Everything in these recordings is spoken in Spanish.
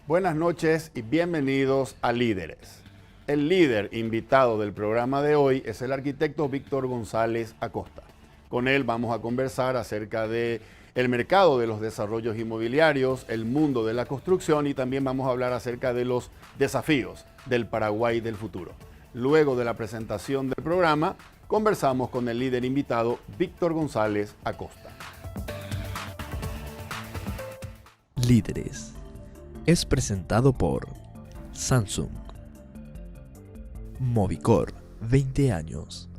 Buenas noches y bienvenidos a Líderes. El líder invitado del programa de hoy es el arquitecto Víctor González Acosta. Con él vamos a conversar acerca del mercado de los desarrollos inmobiliarios, el mundo de la construcción y también vamos a hablar acerca de los desafíos del Paraguay del futuro. Luego de la presentación del programa, conversamos con el líder invitado Víctor González Acosta. Líderes es presentado por Samsung, Movicor, 20 años,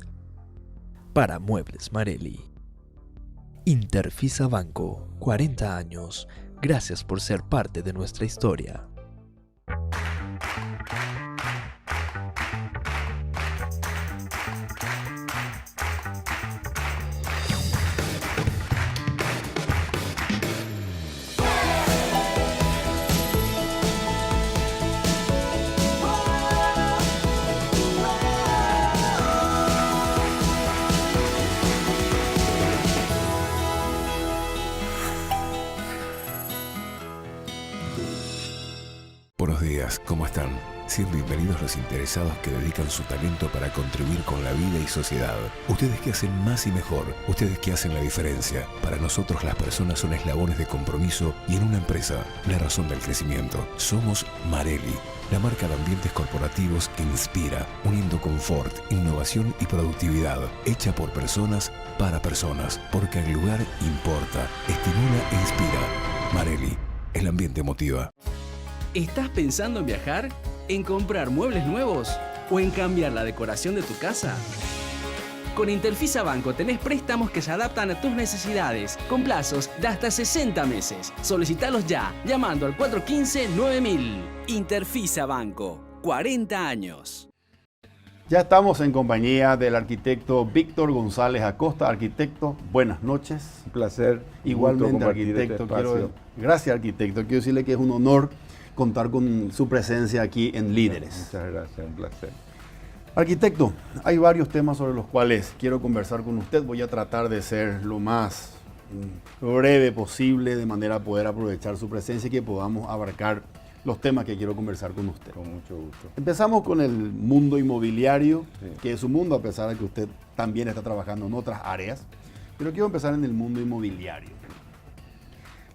para Muebles Marelli, Interfisa Banco, 40 años, gracias por ser parte de nuestra historia. Buenos días, ¿cómo están? Sean bienvenidos los interesados que dedican su talento para contribuir con la vida y sociedad. Ustedes que hacen más y mejor, ustedes que hacen la diferencia. Para nosotros las personas son eslabones de compromiso y en una empresa, la razón del crecimiento. Somos Marelli, la marca de ambientes corporativos que inspira, uniendo confort, innovación y productividad, hecha por personas, para personas, porque el lugar importa, estimula e inspira. Marelli, el ambiente motiva. ¿Estás pensando en viajar? ¿En comprar muebles nuevos? ¿O en cambiar la decoración de tu casa? Con Interfisa Banco tenés préstamos que se adaptan a tus necesidades, con plazos de hasta 60 meses. Solicitalos ya, llamando al 415-9000. Interfisa Banco, 40 años. Ya estamos en compañía del arquitecto Víctor González Acosta. Arquitecto, buenas noches. Un placer. Igualmente, compartir arquitecto. este espacio. Gracias, arquitecto. Quiero decirle que es un honor contar con su presencia aquí en Líderes. Muchas gracias, un placer. Arquitecto, hay varios temas sobre los cuales quiero conversar con usted. Voy a tratar de ser lo más breve posible, de manera a poder aprovechar su presencia y que podamos abarcar los temas que quiero conversar con usted. Con mucho gusto. Empezamos con el mundo inmobiliario, Sí. que es un mundo a pesar de que usted también está trabajando en otras áreas, pero quiero empezar en el mundo inmobiliario.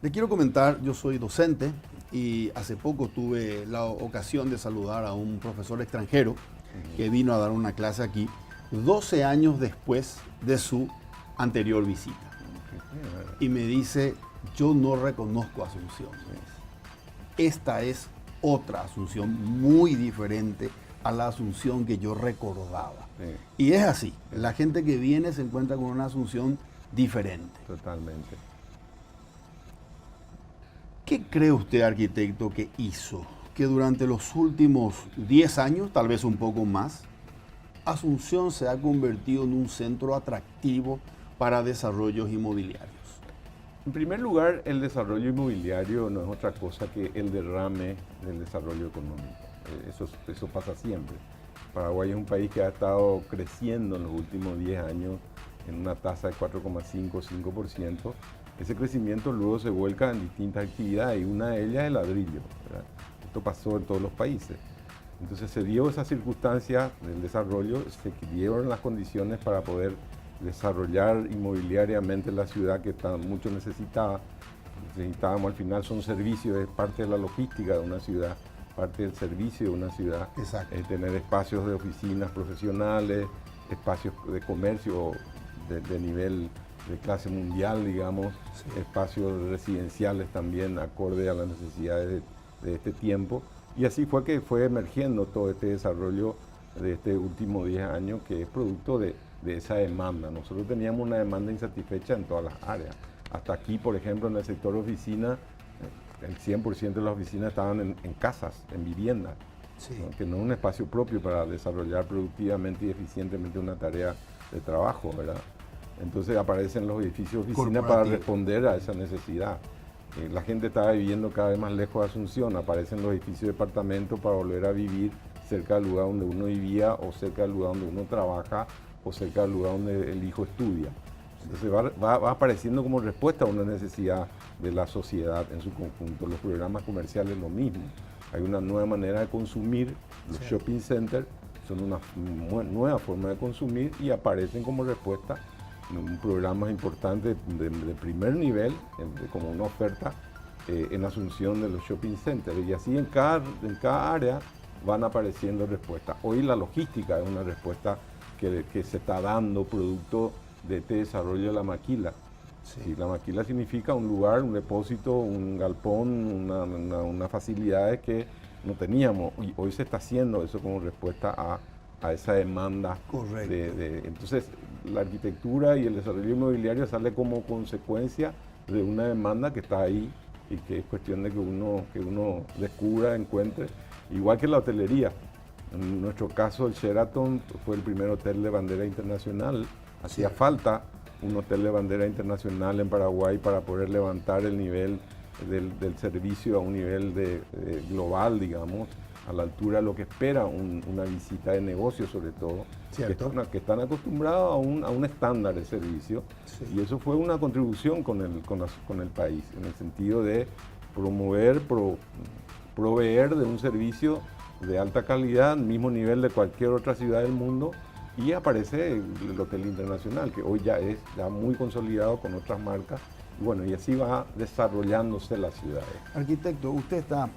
Le quiero comentar, yo soy docente y hace poco tuve la ocasión de saludar a un profesor extranjero que vino a dar una clase aquí 12 años después de su anterior visita. Y me dice, yo no reconozco Asunción. Esta es otra Asunción muy diferente a la Asunción que yo recordaba. Sí. Y es así, la gente que viene se encuentra con una Asunción diferente. Totalmente. ¿Qué cree usted, arquitecto, que hizo que durante los últimos 10 años, tal vez un poco más, Asunción se ha convertido en un centro atractivo para desarrollos inmobiliarios? En primer lugar, el desarrollo inmobiliario no es otra cosa que el derrame del desarrollo económico. Eso pasa siempre. Paraguay es un país que ha estado creciendo en los últimos 10 años en una tasa de 4,5-5%. Ese crecimiento luego se vuelca en distintas actividades y una de ellas es el ladrillo, ¿verdad? Esto pasó en todos los países. Entonces se dio esa circunstancia del desarrollo, se dieron las condiciones para poder desarrollar inmobiliariamente la ciudad que mucho necesitábamos al final, son servicios, es parte de la logística de una ciudad, parte del servicio de una ciudad. Exacto. Tener espacios de oficinas profesionales, espacios de comercio de nivel de clase mundial, digamos, sí. Espacios residenciales también acorde a las necesidades de este tiempo. Y así fue que fue emergiendo todo este desarrollo de este último 10 años que es producto de esa demanda. Nosotros teníamos una demanda insatisfecha en todas las áreas. Hasta aquí, por ejemplo, en el sector oficina, el 100% de las oficinas estaban en casas, en viviendas, sí. ¿No? Que no es un espacio propio para desarrollar productivamente y eficientemente una tarea de trabajo, ¿verdad? Entonces aparecen los edificios de oficina para responder a esa necesidad. La gente estaba viviendo cada vez más lejos de Asunción, aparecen los edificios de departamento para volver a vivir cerca del lugar donde uno vivía o cerca del lugar donde uno trabaja o cerca del lugar donde el hijo estudia. Entonces va apareciendo como respuesta a una necesidad de la sociedad en su conjunto. Los programas comerciales lo mismo. Hay una nueva manera de consumir. Los shopping centers son una nueva forma de consumir y aparecen como respuesta en programas importantes de primer nivel, como una oferta en asunción de los shopping centers. Y así en cada área van apareciendo respuestas. Hoy la logística es una respuesta que se está dando producto de este desarrollo de la maquila. Sí. La maquila significa un lugar, un depósito, un galpón, unas facilidades que no teníamos. Y hoy se está haciendo eso como respuesta a esa demanda. Correcto. Entonces, la arquitectura y el desarrollo inmobiliario sale como consecuencia de una demanda que está ahí y que es cuestión de que uno descubra, encuentre. Igual que la hotelería. En nuestro caso, el Sheraton fue el primer hotel de bandera internacional. Hacía falta un hotel de bandera internacional en Paraguay para poder levantar el nivel del servicio a un nivel global, digamos, a la altura de lo que espera una visita de negocio, sobre todo, que están acostumbrados a un estándar de servicio. Sí. Y eso fue una contribución con el país, en el sentido de proveer de un servicio de alta calidad, mismo nivel de cualquier otra ciudad del mundo, y aparece el Hotel Internacional, que hoy ya es muy consolidado con otras marcas, y bueno, y así va desarrollándose las ciudades. Arquitecto, usted está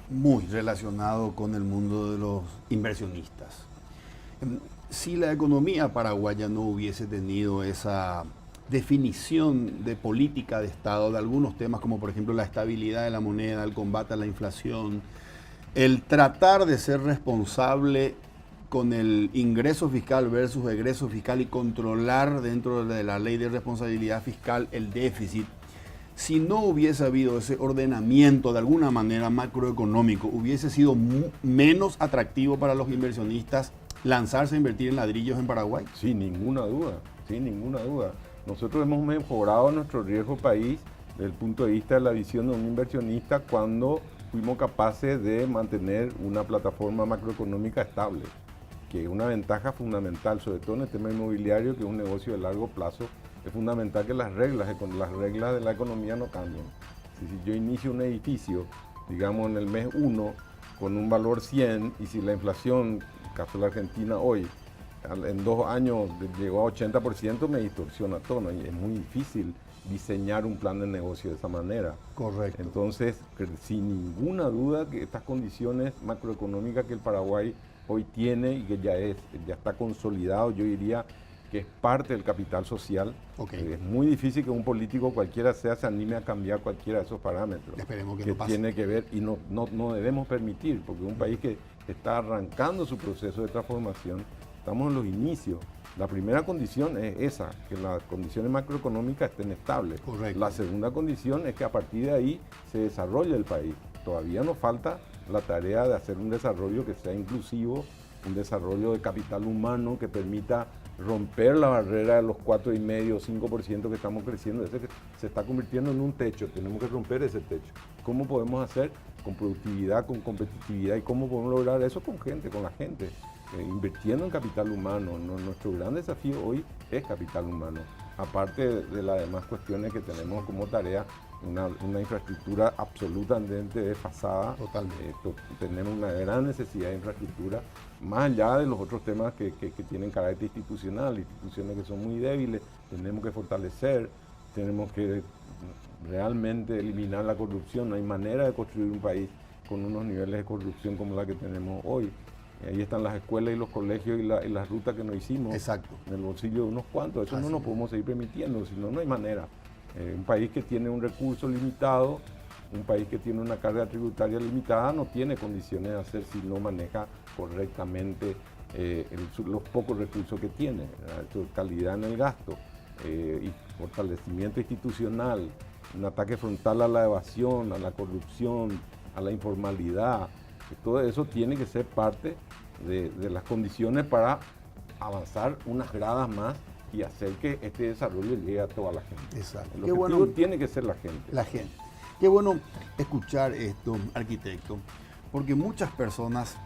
muy relacionado con el mundo de los inversionistas. Si la economía paraguaya no hubiese tenido esa definición de política de Estado de algunos temas como por ejemplo la estabilidad de la moneda, el combate a la inflación, el tratar de ser responsable con el ingreso fiscal versus egreso fiscal y controlar dentro de la ley de responsabilidad fiscal el déficit, si no hubiese habido ese ordenamiento de alguna manera macroeconómico, hubiese sido menos atractivo para los inversionistas lanzarse a invertir en ladrillos en Paraguay. Sin ninguna duda, sin ninguna duda. Nosotros hemos mejorado nuestro riesgo país desde el punto de vista de la visión de un inversionista cuando fuimos capaces de mantener una plataforma macroeconómica estable, que es una ventaja fundamental, sobre todo en el tema inmobiliario, que es un negocio de largo plazo. Es fundamental que las reglas de la economía no cambien. Si yo inicio un edificio, digamos en el mes 1, con un valor 100, y si la inflación, caso de la Argentina hoy, en 2 años llegó a 80%, me distorsiona todo, ¿no? Y es muy difícil diseñar un plan de negocio de esa manera. Correcto. Entonces, sin ninguna duda que estas condiciones macroeconómicas que el Paraguay hoy tiene y que ya está consolidado, yo diría que es parte del capital social. Okay. Es muy difícil que un político cualquiera se anime a cambiar cualquiera de esos parámetros. Esperemos que no pase. Tiene que ver y no debemos permitir, porque un país que está arrancando su proceso de transformación, estamos en los inicios. La primera condición es esa, que las condiciones macroeconómicas estén estables. Correcto. La segunda condición es que a partir de ahí se desarrolle el país. Todavía nos falta la tarea de hacer un desarrollo que sea inclusivo, un desarrollo de capital humano que permita romper la barrera de los 4,5 o 5% que estamos creciendo. Ese que se está convirtiendo en un techo, tenemos que romper ese techo. ¿Cómo podemos hacer? Con productividad, con competitividad. ¿Y cómo podemos lograr eso? Con la gente, invirtiendo en capital humano. Nuestro gran desafío hoy es capital humano, aparte de las demás cuestiones que tenemos como tarea. Una infraestructura absolutamente desfasada. Totalmente. Tenemos una gran necesidad de infraestructura, más allá de los otros temas que tienen carácter institucional, instituciones que son muy débiles, tenemos que fortalecer, tenemos que realmente eliminar la corrupción. No hay manera de construir un país con unos niveles de corrupción como la que tenemos hoy. Ahí están las escuelas y los colegios y las rutas que nos hicimos. Exacto. En el bolsillo de unos cuantos. Eso no nos podemos seguir permitiendo, si no, no hay manera. Un país que tiene un recurso limitado, un país que tiene una carga tributaria limitada, no tiene condiciones de hacer si no maneja correctamente los pocos recursos que tiene. Calidad en el gasto, y fortalecimiento institucional, un ataque frontal a la evasión, a la corrupción, a la informalidad. Todo eso tiene que ser parte de las condiciones para avanzar unas gradas más y hacer que este desarrollo llegue a toda la gente. Exacto. El objetivo tiene que ser la gente. La gente. Qué bueno escuchar esto, arquitecto, porque muchas personas,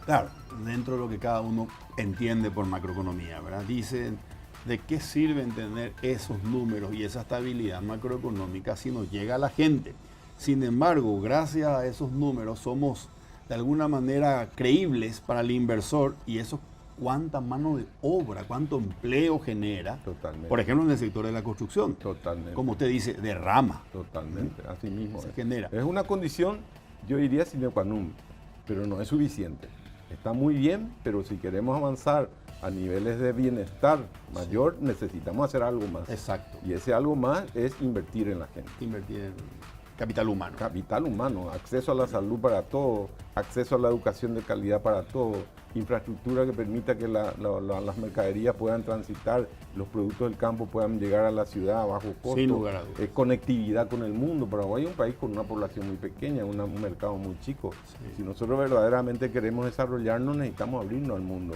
claro, dentro de lo que cada uno entiende por macroeconomía, ¿verdad? Dicen, ¿De qué sirven tener esos números y esa estabilidad macroeconómica si nos llega a la gente? Sin embargo, gracias a esos números somos de alguna manera creíbles para el inversor, y eso cuánta mano de obra, cuánto empleo genera. Totalmente. Por ejemplo, en el sector de la construcción. Totalmente. Como usted dice, derrama. Totalmente, así mismo Se es. genera. Es una condición, yo diría sine qua non, pero no es suficiente. Está muy bien, pero si queremos avanzar a niveles de bienestar mayor, necesitamos hacer algo más. Exacto. Y ese algo más es invertir en la gente. Invertir en capital humano. Capital humano, acceso a la salud para todos, acceso a la educación de calidad para todos, infraestructura que permita que las mercaderías puedan transitar, los productos del campo puedan llegar a la ciudad a bajo costo. Sin lugar a dudas. Conectividad con el mundo. Paraguay es un país con una población muy pequeña, un mercado muy chico. Sí. Si nosotros verdaderamente queremos desarrollarnos, necesitamos abrirnos al mundo.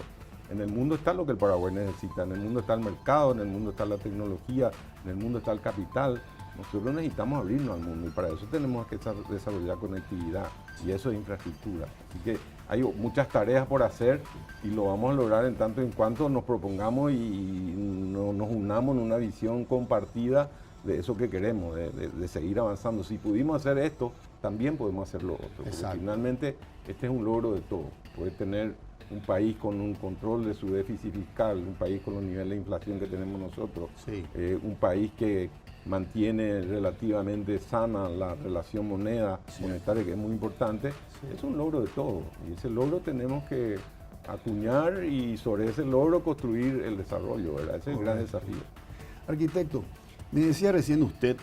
En el mundo está lo que el Paraguay necesita, en el mundo está el mercado, en el mundo está la tecnología, en el mundo está el capital. Nosotros necesitamos abrirnos al mundo y para eso tenemos que desarrollar conectividad, y eso es infraestructura. Así que hay muchas tareas por hacer y lo vamos a lograr en tanto en cuanto nos propongamos y nos unamos en una visión compartida de eso que queremos, de seguir avanzando. Si pudimos hacer esto, también podemos hacer lo otro. Porque finalmente este es un logro de todo. Poder tener un país con un control de su déficit fiscal, un país con los niveles de inflación que tenemos nosotros, Sí. Un país que mantiene relativamente sana la relación monetaria, que es muy importante, es un logro de todo. Y ese logro tenemos que acuñar y sobre ese logro construir el desarrollo, ¿verdad? Ese es el gran desafío. Arquitecto, me decía recién usted,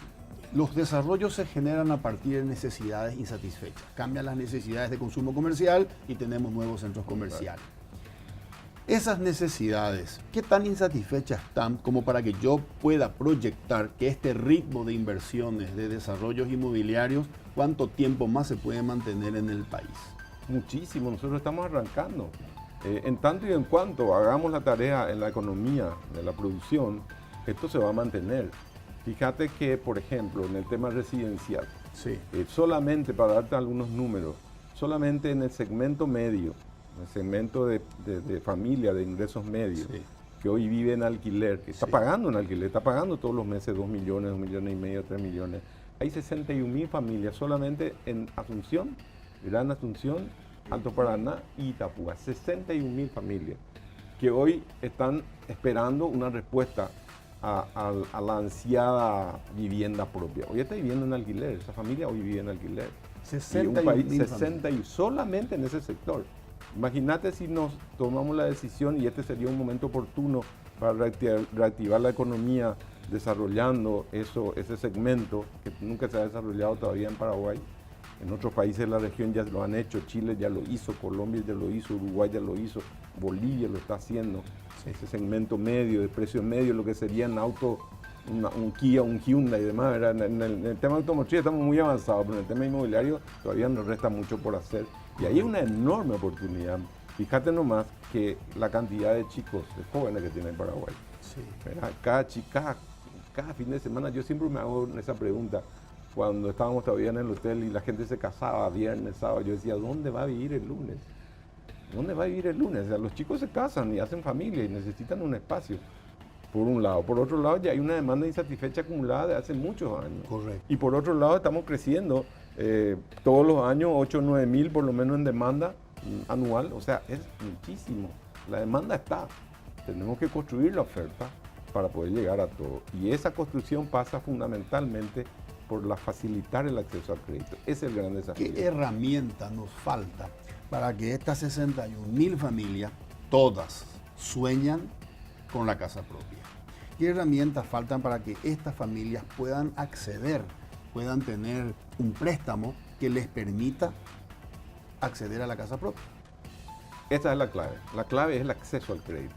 los desarrollos se generan a partir de necesidades insatisfechas. Cambian las necesidades de consumo comercial y tenemos nuevos centros comerciales. Esas necesidades, ¿qué tan insatisfechas están como para que yo pueda proyectar que este ritmo de inversiones, de desarrollos inmobiliarios, cuánto tiempo más se puede mantener en el país? Muchísimo, nosotros estamos arrancando. En tanto y en cuanto hagamos la tarea en la economía, de la producción, esto se va a mantener. Fíjate que, por ejemplo, en el tema residencial, Sí. solamente para darte algunos números, solamente en el segmento medio, el segmento de familia, de ingresos medios, Sí. que hoy vive en alquiler, que está Sí. pagando en alquiler, está pagando todos los meses 2 millones, 2 millones y medio, 3 millones. Hay 61.000 familias solamente en Asunción, Gran Asunción, Alto Paraná y Itapúa. 61.000 familias que hoy están esperando una respuesta a la ansiada vivienda propia. Hoy está viviendo en alquiler, esa familia hoy vive en alquiler. Y un 61.000 país, familias. 60 y solamente en ese sector. Imagínate si nos tomamos la decisión, y este sería un momento oportuno para reactivar la economía, desarrollando ese segmento que nunca se ha desarrollado todavía en Paraguay. En otros países de la región ya lo han hecho, Chile ya lo hizo, Colombia ya lo hizo, Uruguay ya lo hizo, Bolivia lo está haciendo. Ese segmento medio, de precio medio, lo que serían autos, un Kia, un Hyundai y demás. ¿Verdad? En el tema automotriz estamos muy avanzados, pero en el tema inmobiliario todavía nos resta mucho por hacer. Y ahí hay una enorme oportunidad. Fíjate nomás que la cantidad de chicos, de jóvenes que tiene Paraguay. Sí. ¿Verdad? Cada fin de semana yo siempre me hago esa pregunta. Cuando estábamos todavía en el hotel y la gente se casaba viernes, sábado, yo decía, ¿dónde va a vivir el lunes? ¿Dónde va a vivir el lunes? O sea, los chicos se casan y hacen familia y necesitan un espacio, por un lado. Por otro lado, ya hay una demanda insatisfecha acumulada de hace muchos años. Correcto. Y por otro lado, estamos creciendo todos los años, 8 o 9 mil por lo menos en demanda anual. O sea, es muchísimo. La demanda está. Tenemos que construir la oferta para poder llegar a todo. Y esa construcción pasa fundamentalmente por facilitar el acceso al crédito. Ese es el gran desafío. ¿Qué herramienta nos falta para que estas 61.000 familias, todas, sueñan con la casa propia? ¿Qué herramientas faltan para que estas familias puedan acceder, puedan tener un préstamo que les permita acceder a la casa propia? Esa es la clave. La clave es el acceso al crédito.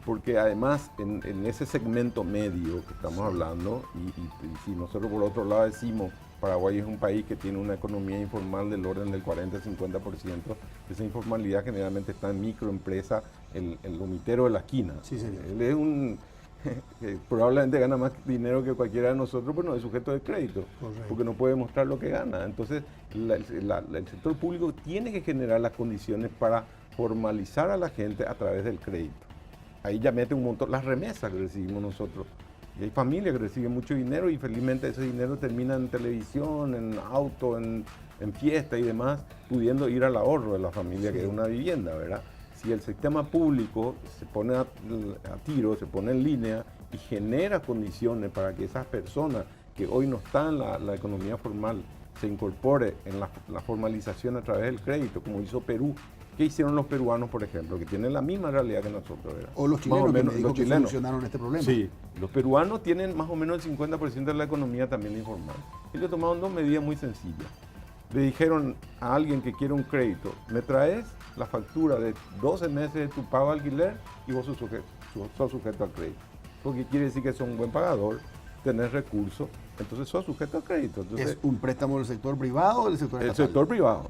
Porque además en ese segmento medio que estamos hablando, y si nosotros por otro lado decimos Paraguay es un país que tiene una economía informal del orden del 40-50%, esa informalidad generalmente está en microempresa, el gomitero de la esquina. Sí, señor. Él es un que probablemente gana más dinero que cualquiera de nosotros, pero no es sujeto de crédito, Correcto. porque no puede mostrar lo que gana. Entonces el sector público tiene que generar las condiciones para formalizar a la gente a través del crédito. ahí ya mete un montón, las remesas que recibimos nosotros. Y hay familias que reciben mucho dinero y felizmente ese dinero termina en televisión, en auto, en fiesta y demás, pudiendo ir al ahorro de la familia, que es una vivienda, ¿verdad? Si el sistema público se pone a tiro, se pone en línea y genera condiciones para que esas personas que hoy no están en la economía formal se incorpore en la formalización a través del crédito, como hizo Perú. ¿Qué hicieron los peruanos, por ejemplo, que tienen la misma realidad que nosotros, ¿verdad? O los chilenos, menos, que me dijo que solucionaron este problema. Sí, los peruanos tienen más o menos el 50% de la economía también informal. Ellos tomaron dos medidas muy sencillas. Le dijeron a alguien que quiere un crédito, me traes la factura de 12 meses de tu pago de alquiler y vos sos sujeto al crédito. Porque quiere decir que sos un buen pagador, tenés recursos, entonces sos sujeto al crédito. Entonces, ¿es un préstamo del sector privado o del sector estatal? El sector privado.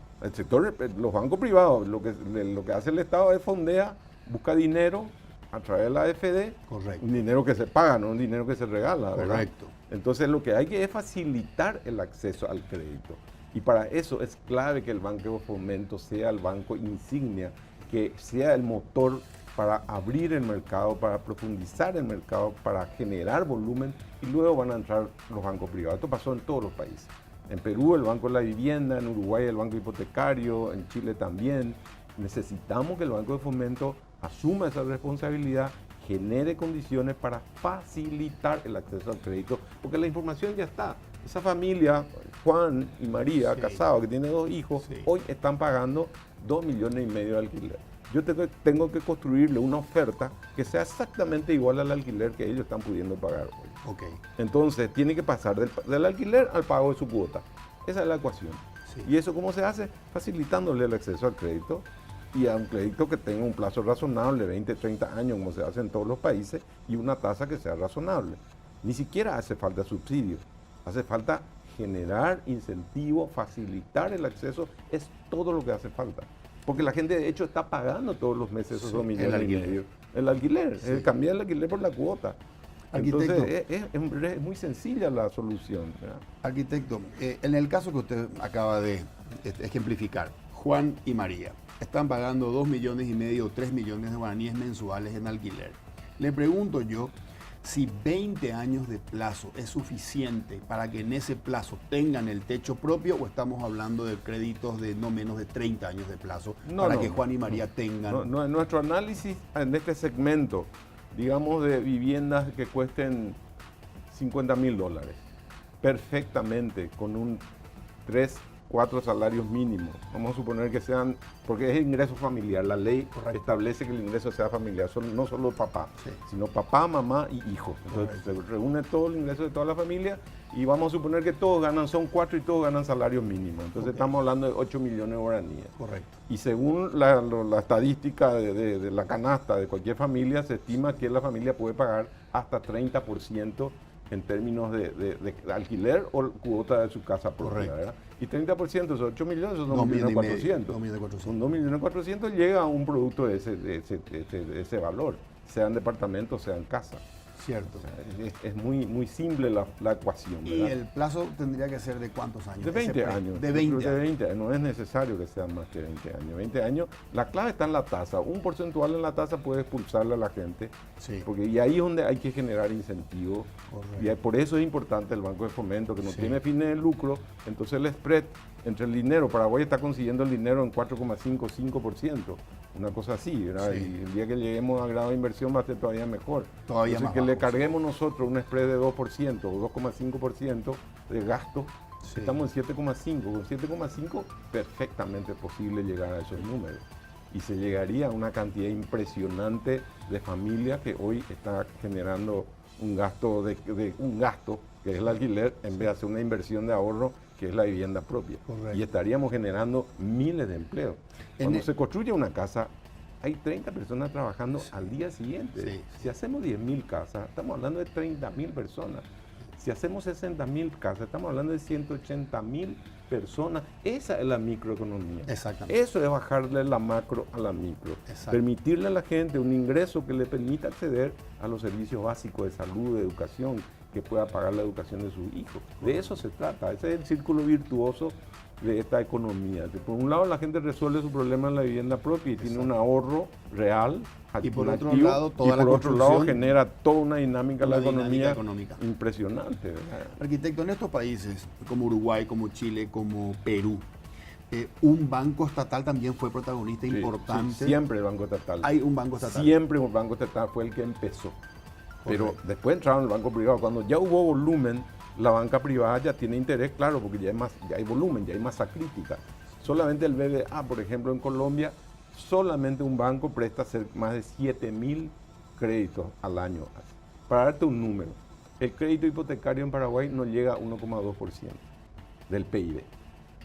Los bancos privados, lo que hace el Estado es fondea, busca dinero a través de la AFD. Correcto. Un dinero que se paga, no un dinero que se regala. Correcto. ¿Verdad? Entonces lo que hay que es facilitar el acceso al crédito. Y para eso es clave que el Banco de Fomento sea el banco insignia, que sea el motor para abrir el mercado, para profundizar el mercado, para generar volumen y luego van a entrar los bancos privados. Esto pasó en todos los países. En Perú el Banco de la Vivienda, en Uruguay el Banco Hipotecario, en Chile también. Necesitamos que el Banco de Fomento asuma esa responsabilidad, genere condiciones para facilitar el acceso al crédito, porque la información ya está. Esa familia, Juan y María, casados, que tiene 2 hijos, hoy están pagando 2,5 millones de alquiler. Yo tengo que construirle una oferta que sea exactamente igual al alquiler que ellos están pudiendo pagar hoy. Okay. Entonces, tiene que pasar del alquiler al pago de su cuota. Esa es la ecuación. Sí. ¿Y eso cómo se hace? Facilitándole el acceso al crédito y a un crédito que tenga un plazo razonable, 20, 30 años, como se hace en todos los países, y una tasa que sea razonable. Ni siquiera hace falta subsidio, hace falta generar incentivos, facilitar el acceso, es todo lo que hace falta. Porque la gente de hecho está pagando todos los meses esos 2,5 millones. El alquiler, cambiar el alquiler por la cuota. Arquitecto, entonces es muy sencilla la solución, ¿verdad? Arquitecto, en el caso que usted acaba de ejemplificar, Juan y María están pagando 2,5 millones o 3 millones de guaraníes mensuales en alquiler. Le pregunto yo si 20 años de plazo es suficiente para que en ese plazo tengan el techo propio, o estamos hablando de créditos de no menos de 30 años de plazo para que Juan y María tengan. En nuestro análisis en este segmento, digamos, de viviendas que cuesten $50,000, perfectamente con un 3, 4 salarios mínimos. Vamos a suponer que sean, porque es ingreso familiar, la ley establece que el ingreso sea familiar, no solo papá, sino papá, mamá y hijos. Entonces se reúne todo el ingreso de toda la familia y vamos a suponer que todos ganan, son 4 y todos ganan salarios mínimos. Entonces estamos hablando de 8 millones de guaraníes. Correcto. Y según la estadística de la canasta de cualquier familia, se estima que la familia puede pagar hasta 30% en términos de alquiler o cuota de su casa propia, ¿verdad? Y 30% esos 8 millones son 2,400,000. 2,400,000. Con 2,400,000 llega a un producto de ese valor, sean departamentos, sean casas. Cierto. O sea, es muy simple la ecuación, ¿verdad? ¿Y el plazo tendría que ser de cuántos años? De 20 años. De 20 años. No es necesario que sean más que 20 años. 20 años, la clave está en la tasa. Un porcentual en la tasa puede expulsarle a la gente. Sí. Y ahí es donde hay que generar incentivos. Y por eso es importante el Banco de Fomento, que no tiene fines de lucro. Entonces el spread entre el dinero, Paraguay está consiguiendo el dinero en 4,5, 5%. Una cosa así, ¿verdad? Y el día que lleguemos a grado de inversión va a ser todavía mejor. Todavía más que bajo, le carguemos nosotros un spread de 2% o 2,5% de gasto, estamos en 7,5. Con 7,5 perfectamente es posible llegar a esos números. Y se llegaría a una cantidad impresionante de familias que hoy está generando un gasto, que es el alquiler, en vez de hacer una inversión de ahorro, que es la vivienda propia. Correcto. Y estaríamos generando miles de empleos. Cuando se construye una casa, hay 30 personas trabajando al día siguiente. Si hacemos 10,000 casas, estamos hablando de 30,000 personas. Si hacemos 60,000 casas, estamos hablando de 180,000 personas. Esa es la microeconomía. Exactamente. Eso es bajarle la macro a la micro. Permitirle a la gente un ingreso que le permita acceder a los servicios básicos de salud, de educación, que pueda pagar la educación de sus hijos. De eso se trata. Ese es el círculo virtuoso de esta economía. Por un lado, la gente resuelve su problema en la vivienda propia y tiene un ahorro real. Y por otro activo, lado, toda y la por otro lado construcción, genera toda una dinámica en la economía económica impresionante, ¿verdad? Arquitecto, en estos países como Uruguay, como Chile, como Perú, un banco estatal también fue protagonista importante. Sí, siempre el Banco Estatal. Hay un banco estatal. Siempre un Banco Estatal fue el que empezó. Pero Correcto. después entraron el banco privado. Cuando ya hubo volumen, la banca privada ya tiene interés, claro, porque ya hay volumen, ya hay masa crítica. Solamente el BBA, por ejemplo, en Colombia, solamente un banco presta más de 7.000 créditos al año. Para darte un número, el crédito hipotecario en Paraguay no llega a 1,2% del PIB.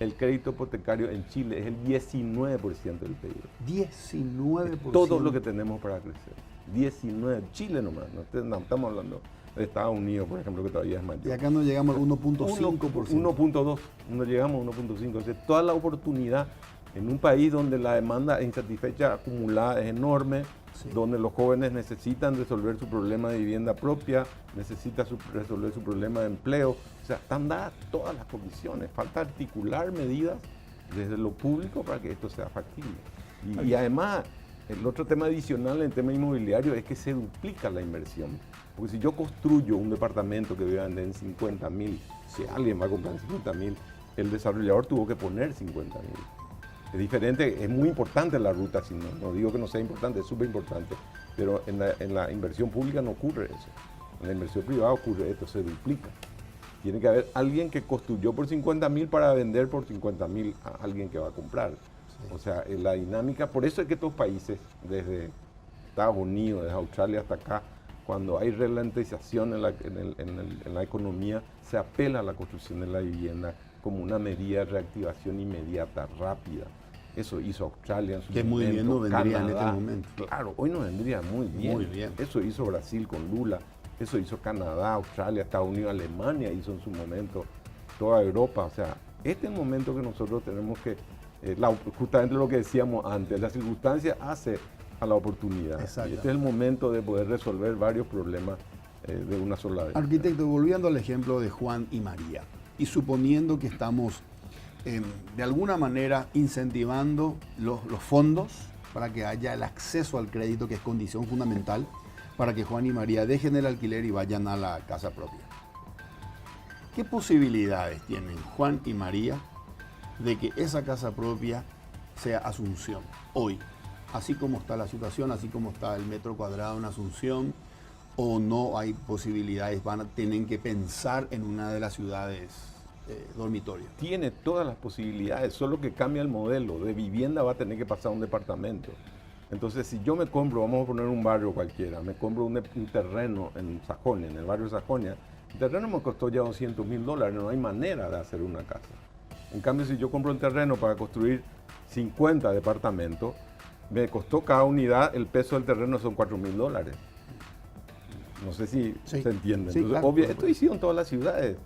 El crédito hipotecario en Chile es el 19% del PIB. 19%. Todo lo que tenemos para crecer. 19%. Chile nomás, no estamos hablando de Estados Unidos, por ejemplo, que todavía es mayor. Y acá nos llegamos al 1.5%. 1.2, no llegamos a 1.5. O sea, toda la oportunidad en un país donde la demanda insatisfecha acumulada es enorme, Sí. donde los jóvenes necesitan resolver su problema de vivienda propia, necesitan resolver su problema de empleo. O sea, están dadas todas las condiciones. Falta articular medidas desde lo público para que esto sea factible. Y además, el otro tema adicional en el tema inmobiliario es que se duplica la inversión. Porque si yo construyo un departamento que voy a vender en 50.000, si alguien va a comprar en 50.000, el desarrollador tuvo que poner 50.000. Es diferente, es muy importante la ruta, si no digo que no sea importante, es súper importante, pero en la inversión pública no ocurre eso. En la inversión privada ocurre esto, se duplica. Tiene que haber alguien que construyó por 50.000 para vender por 50.000 a alguien que va a comprar. Sí. O sea, la dinámica, por eso es que estos países, desde Estados Unidos, desde Australia hasta acá, cuando hay ralentización en la economía, se apela a la construcción de la vivienda como una medida de reactivación inmediata, rápida. Eso hizo Australia en su momento. Que muy bien nos vendría Canadá, en este momento. Claro, hoy nos vendría muy bien. Muy bien. Eso hizo Brasil con Lula, eso hizo Canadá, Australia, Estados Unidos, Alemania hizo en su momento, toda Europa. O sea, este es el momento que nosotros tenemos que, justamente lo que decíamos antes, la circunstancia hace a la oportunidad. Y este es el momento de poder resolver varios problemas de una sola vez. Arquitecto, volviendo al ejemplo de Juan y María, y suponiendo que estamos de alguna manera incentivando los fondos para que haya el acceso al crédito, que es condición fundamental para que Juan y María dejen el alquiler y vayan a la casa propia. ¿Qué posibilidades tienen Juan y María de que esa casa propia sea Asunción hoy? Así como está la situación, así como está el metro cuadrado en Asunción, o no hay posibilidades, tienen que pensar en una de las ciudades dormitorio. Tiene todas las posibilidades, solo que cambia el modelo. De vivienda va a tener que pasar a un departamento. Entonces, si yo me compro, vamos a poner un barrio cualquiera, me compro un terreno en Sajonia, en el barrio Sajonia, el terreno me costó ya $200.000, no hay manera de hacer una casa. En cambio, si yo compro un terreno para construir 50 departamentos, me costó cada unidad, el peso del terreno son $4.000. No sé si se entiende. Sí, Entonces, claro, esto hicieron todas las ciudades.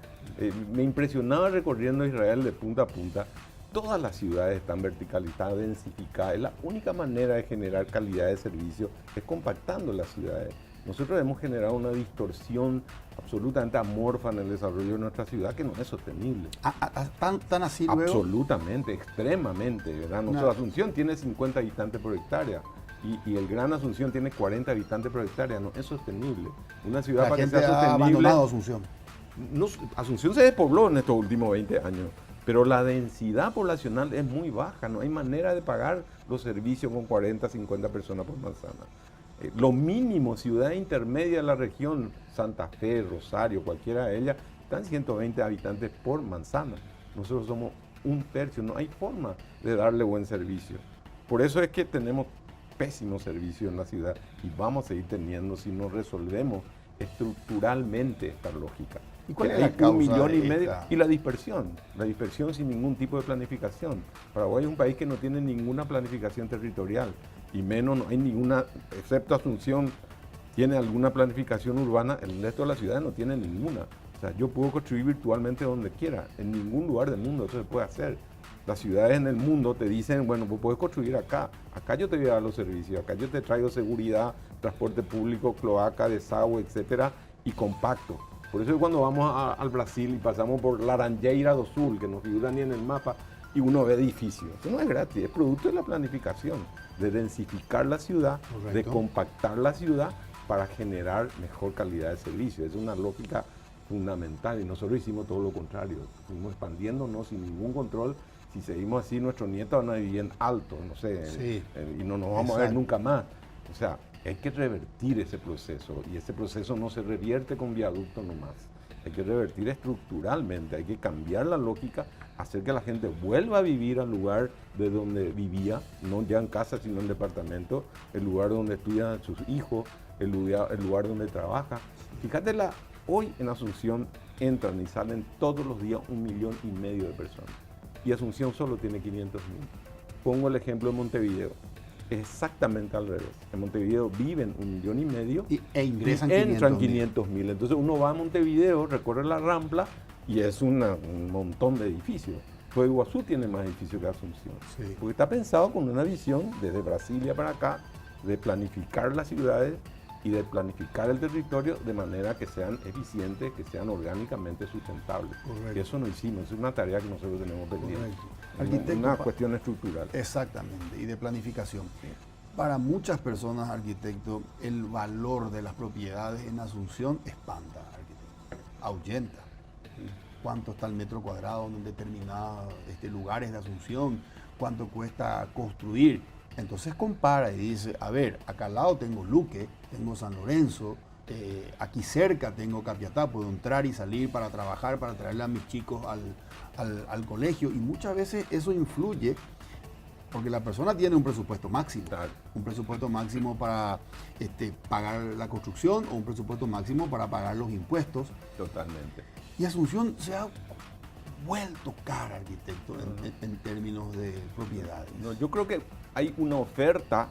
Me impresionaba recorriendo Israel de punta a punta. Todas las ciudades están verticalizadas, densificadas. Es la única manera de generar calidad de servicio es compactando las ciudades. Nosotros hemos generado una distorsión absolutamente amorfa en el desarrollo de nuestra ciudad que no es sostenible. ¿Tan así luego? Absolutamente, extremadamente, ¿verdad? Nuestra Asunción tiene 50 habitantes por hectárea. Y el Gran Asunción tiene 40 habitantes por hectárea. No es sostenible. Una ciudad La para que gente sea ha sostenible. abandonado Asunción. No, Asunción se despobló en estos últimos 20 años, pero la densidad poblacional es muy baja. No hay manera de pagar los servicios con 40, 50 personas por manzana. Lo mínimo, ciudad intermedia de la región, Santa Fe, Rosario, cualquiera de ellas, están 120 habitantes por manzana. Nosotros somos un tercio. No hay forma de darle buen servicio. Por eso es que tenemos pésimo servicio en la ciudad y vamos a seguir teniendo si no resolvemos estructuralmente esta lógica. ¿Y cuál es la causa 1,5 millones de esta? y la dispersión sin ningún tipo de planificación. Paraguay es un país que no tiene ninguna planificación territorial y menos, no hay ninguna, excepto Asunción, tiene alguna planificación urbana, el resto de las ciudades no tiene ninguna. O sea, yo puedo construir virtualmente donde quiera, en ningún lugar del mundo eso se puede hacer. Las ciudades en el mundo te dicen, bueno, vos podés construir acá yo te voy a dar los servicios, acá yo te traigo seguridad, transporte público, cloaca, desagüe, etcétera, y compacto. Por eso cuando vamos al Brasil y pasamos por Laranjeira do Sul, que no figura ni en el mapa, y uno ve edificios. Eso no es gratis, es producto de la planificación, de densificar la ciudad, Correcto. de compactar la ciudad para generar mejor calidad de servicio. Es una lógica fundamental y nosotros hicimos todo lo contrario. Fuimos expandiéndonos sin ningún control. Si seguimos así, nuestros nietos van a vivir en alto, no sé, Sí. y no nos vamos a ver Exacto. nunca más. O sea, hay que revertir ese proceso y ese proceso no se revierte con viaducto nomás. Hay que revertir estructuralmente, hay que cambiar la lógica, hacer que la gente vuelva a vivir al lugar de donde vivía, no ya en casa, sino en departamento, el lugar donde estudian sus hijos, el lugar donde trabaja. Fíjate, hoy en Asunción entran y salen todos los días 1,5 millones de personas. Y Asunción solo tiene 500,000. Pongo el ejemplo de Montevideo. Es exactamente al revés. En Montevideo viven 1,5 millones E ingresan y entran 500.000. 500,000. Entonces uno va a Montevideo, recorre la Rampla y es un montón de edificios. Pues Iguazú tiene más edificios que Asunción. Sí. Porque está pensado con una visión desde Brasilia para acá de planificar las ciudades y de planificar el territorio de manera que sean eficientes, que sean orgánicamente sustentables. Correcto. Y eso no hicimos, es una tarea que nosotros tenemos pendiente. Correcto. Una- Arquitecto, una cuestión estructural. Exactamente, y de planificación. Sí. Para muchas personas, arquitecto, el valor de las propiedades en Asunción espanta, arquitecto, ahuyenta. ¿Cuánto está el metro cuadrado en determinados lugares de Asunción? ¿Cuánto cuesta construir? Entonces compara y dice, a ver, acá al lado tengo Luque, tengo San Lorenzo, aquí cerca tengo Capiatá, puedo entrar y salir para trabajar, para traerle a mis chicos al colegio, y muchas veces eso influye porque la persona tiene un presupuesto máximo, Claro. un presupuesto máximo para pagar la construcción o un presupuesto máximo para pagar los impuestos. Totalmente. Y Asunción se ha vuelto cara, arquitecto, en términos de propiedades. No, yo creo que hay una oferta.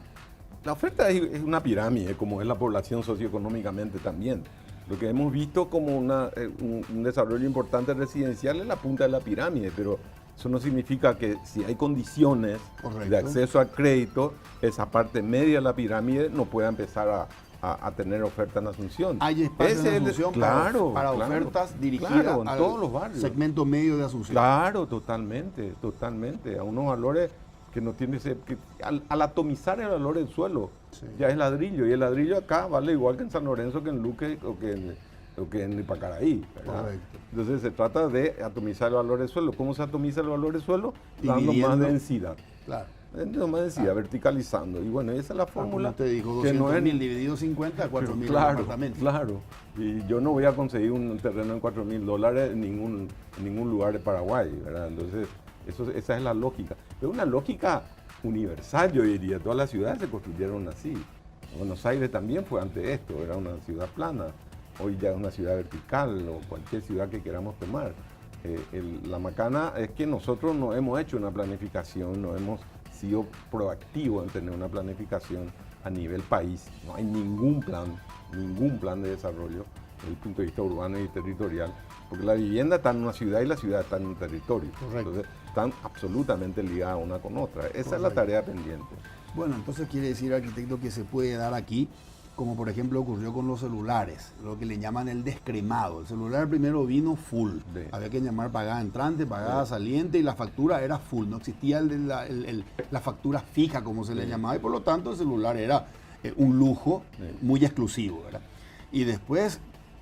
La oferta es una pirámide, como es la población socioeconómicamente también. Lo que hemos visto como un desarrollo importante residencial es la punta de la pirámide, pero eso no significa que si hay condiciones Correcto. de acceso al crédito, esa parte media de la pirámide no pueda empezar a tener oferta en Asunción. Hay espacio Ese en es el- Asunción claro, para claro, ofertas dirigidas claro, en al todos los barrios. segmento medio de Asunción. Claro, totalmente, totalmente. A unos valores que no tiene al atomizar el valor del suelo, Sí. ya es ladrillo. Y el ladrillo acá vale igual que en San Lorenzo, que en Luque o que en Ipacaraí, ¿verdad? Correcto. Entonces se trata de atomizar el valor del suelo. ¿Cómo se atomiza el valor del suelo? Dando Dividiendo. más densidad. Claro. Dando más densidad, verticalizando. Y bueno, esa es la fórmula. Como te dijo, que no es 200.000 dividido 50, 4.000 claro, apartamentos. claro. Y yo no voy a conseguir un terreno en $4,000 en ningún lugar de Paraguay, ¿verdad? Entonces, esa es la lógica. Es una lógica universal, yo diría. Todas las ciudades se construyeron así. Buenos Aires también fue ante esto, era una ciudad plana. Hoy ya es una ciudad vertical o cualquier ciudad que queramos tomar. La macana es que nosotros no hemos hecho una planificación, no hemos sido proactivos en tener una planificación a nivel país. No hay ningún plan de desarrollo desde el punto de vista urbano y territorial, porque la vivienda está en una ciudad y la ciudad está en un territorio. Correcto. Entonces están absolutamente ligadas una con otra. Esa es la Correcto. tarea pendiente. Bueno, entonces quiere decir, arquitecto, que se puede dar aquí, como por ejemplo ocurrió con los celulares, lo que le llaman el descremado. El celular primero vino full, Sí. había que llamar pagada entrante, pagada saliente, y la factura era full, no existía la factura fija, como se le llamaba, y por lo tanto el celular era un lujo Sí. muy exclusivo, ¿verdad? Y después,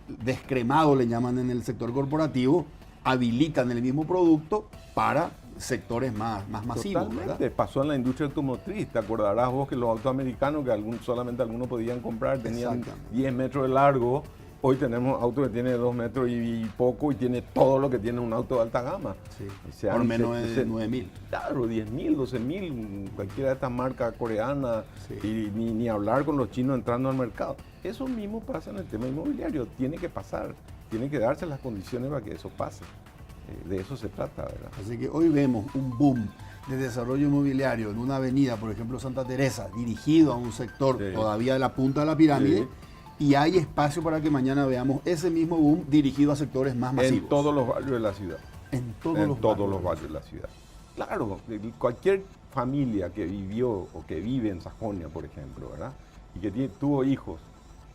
descremado le llaman en el sector corporativo, habilitan el mismo producto para sectores más masivos, Totalmente. ¿verdad? Pasó en la industria automotriz. Te acordarás vos que los autos americanos, que solamente algunos podían comprar, tenían Exactamente. 10 metros de largo. Hoy tenemos autos que tienen 2 metros y poco y tiene todo lo que tiene un auto de alta gama. Sí. O Por menos de 9.000. Claro, 10.000, 12.000, cualquiera de estas marcas coreanas, Sí. y ni hablar con los chinos entrando al mercado. Eso mismo pasa en el tema inmobiliario. Tiene que pasar, tiene que darse las condiciones para que eso pase. De eso se trata, ¿verdad? Así que hoy vemos un boom de desarrollo inmobiliario en una avenida, por ejemplo Santa Teresa, dirigido a un sector Sí. todavía de la punta de la pirámide, y hay espacio para que mañana veamos ese mismo boom dirigido a sectores más masivos. En todos los barrios de la ciudad. En todos En los todos barrios. los barrios de la ciudad. Claro, cualquier familia que vivió o que vive en Sajonia, por ejemplo, ¿verdad? Y que tuvo hijos,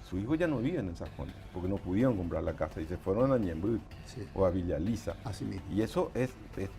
sus hijos ya no viven en Sajonia, porque no pudieron comprar la casa y se fueron a Ñemby o a Villa Lisa. Así mismo. Y eso es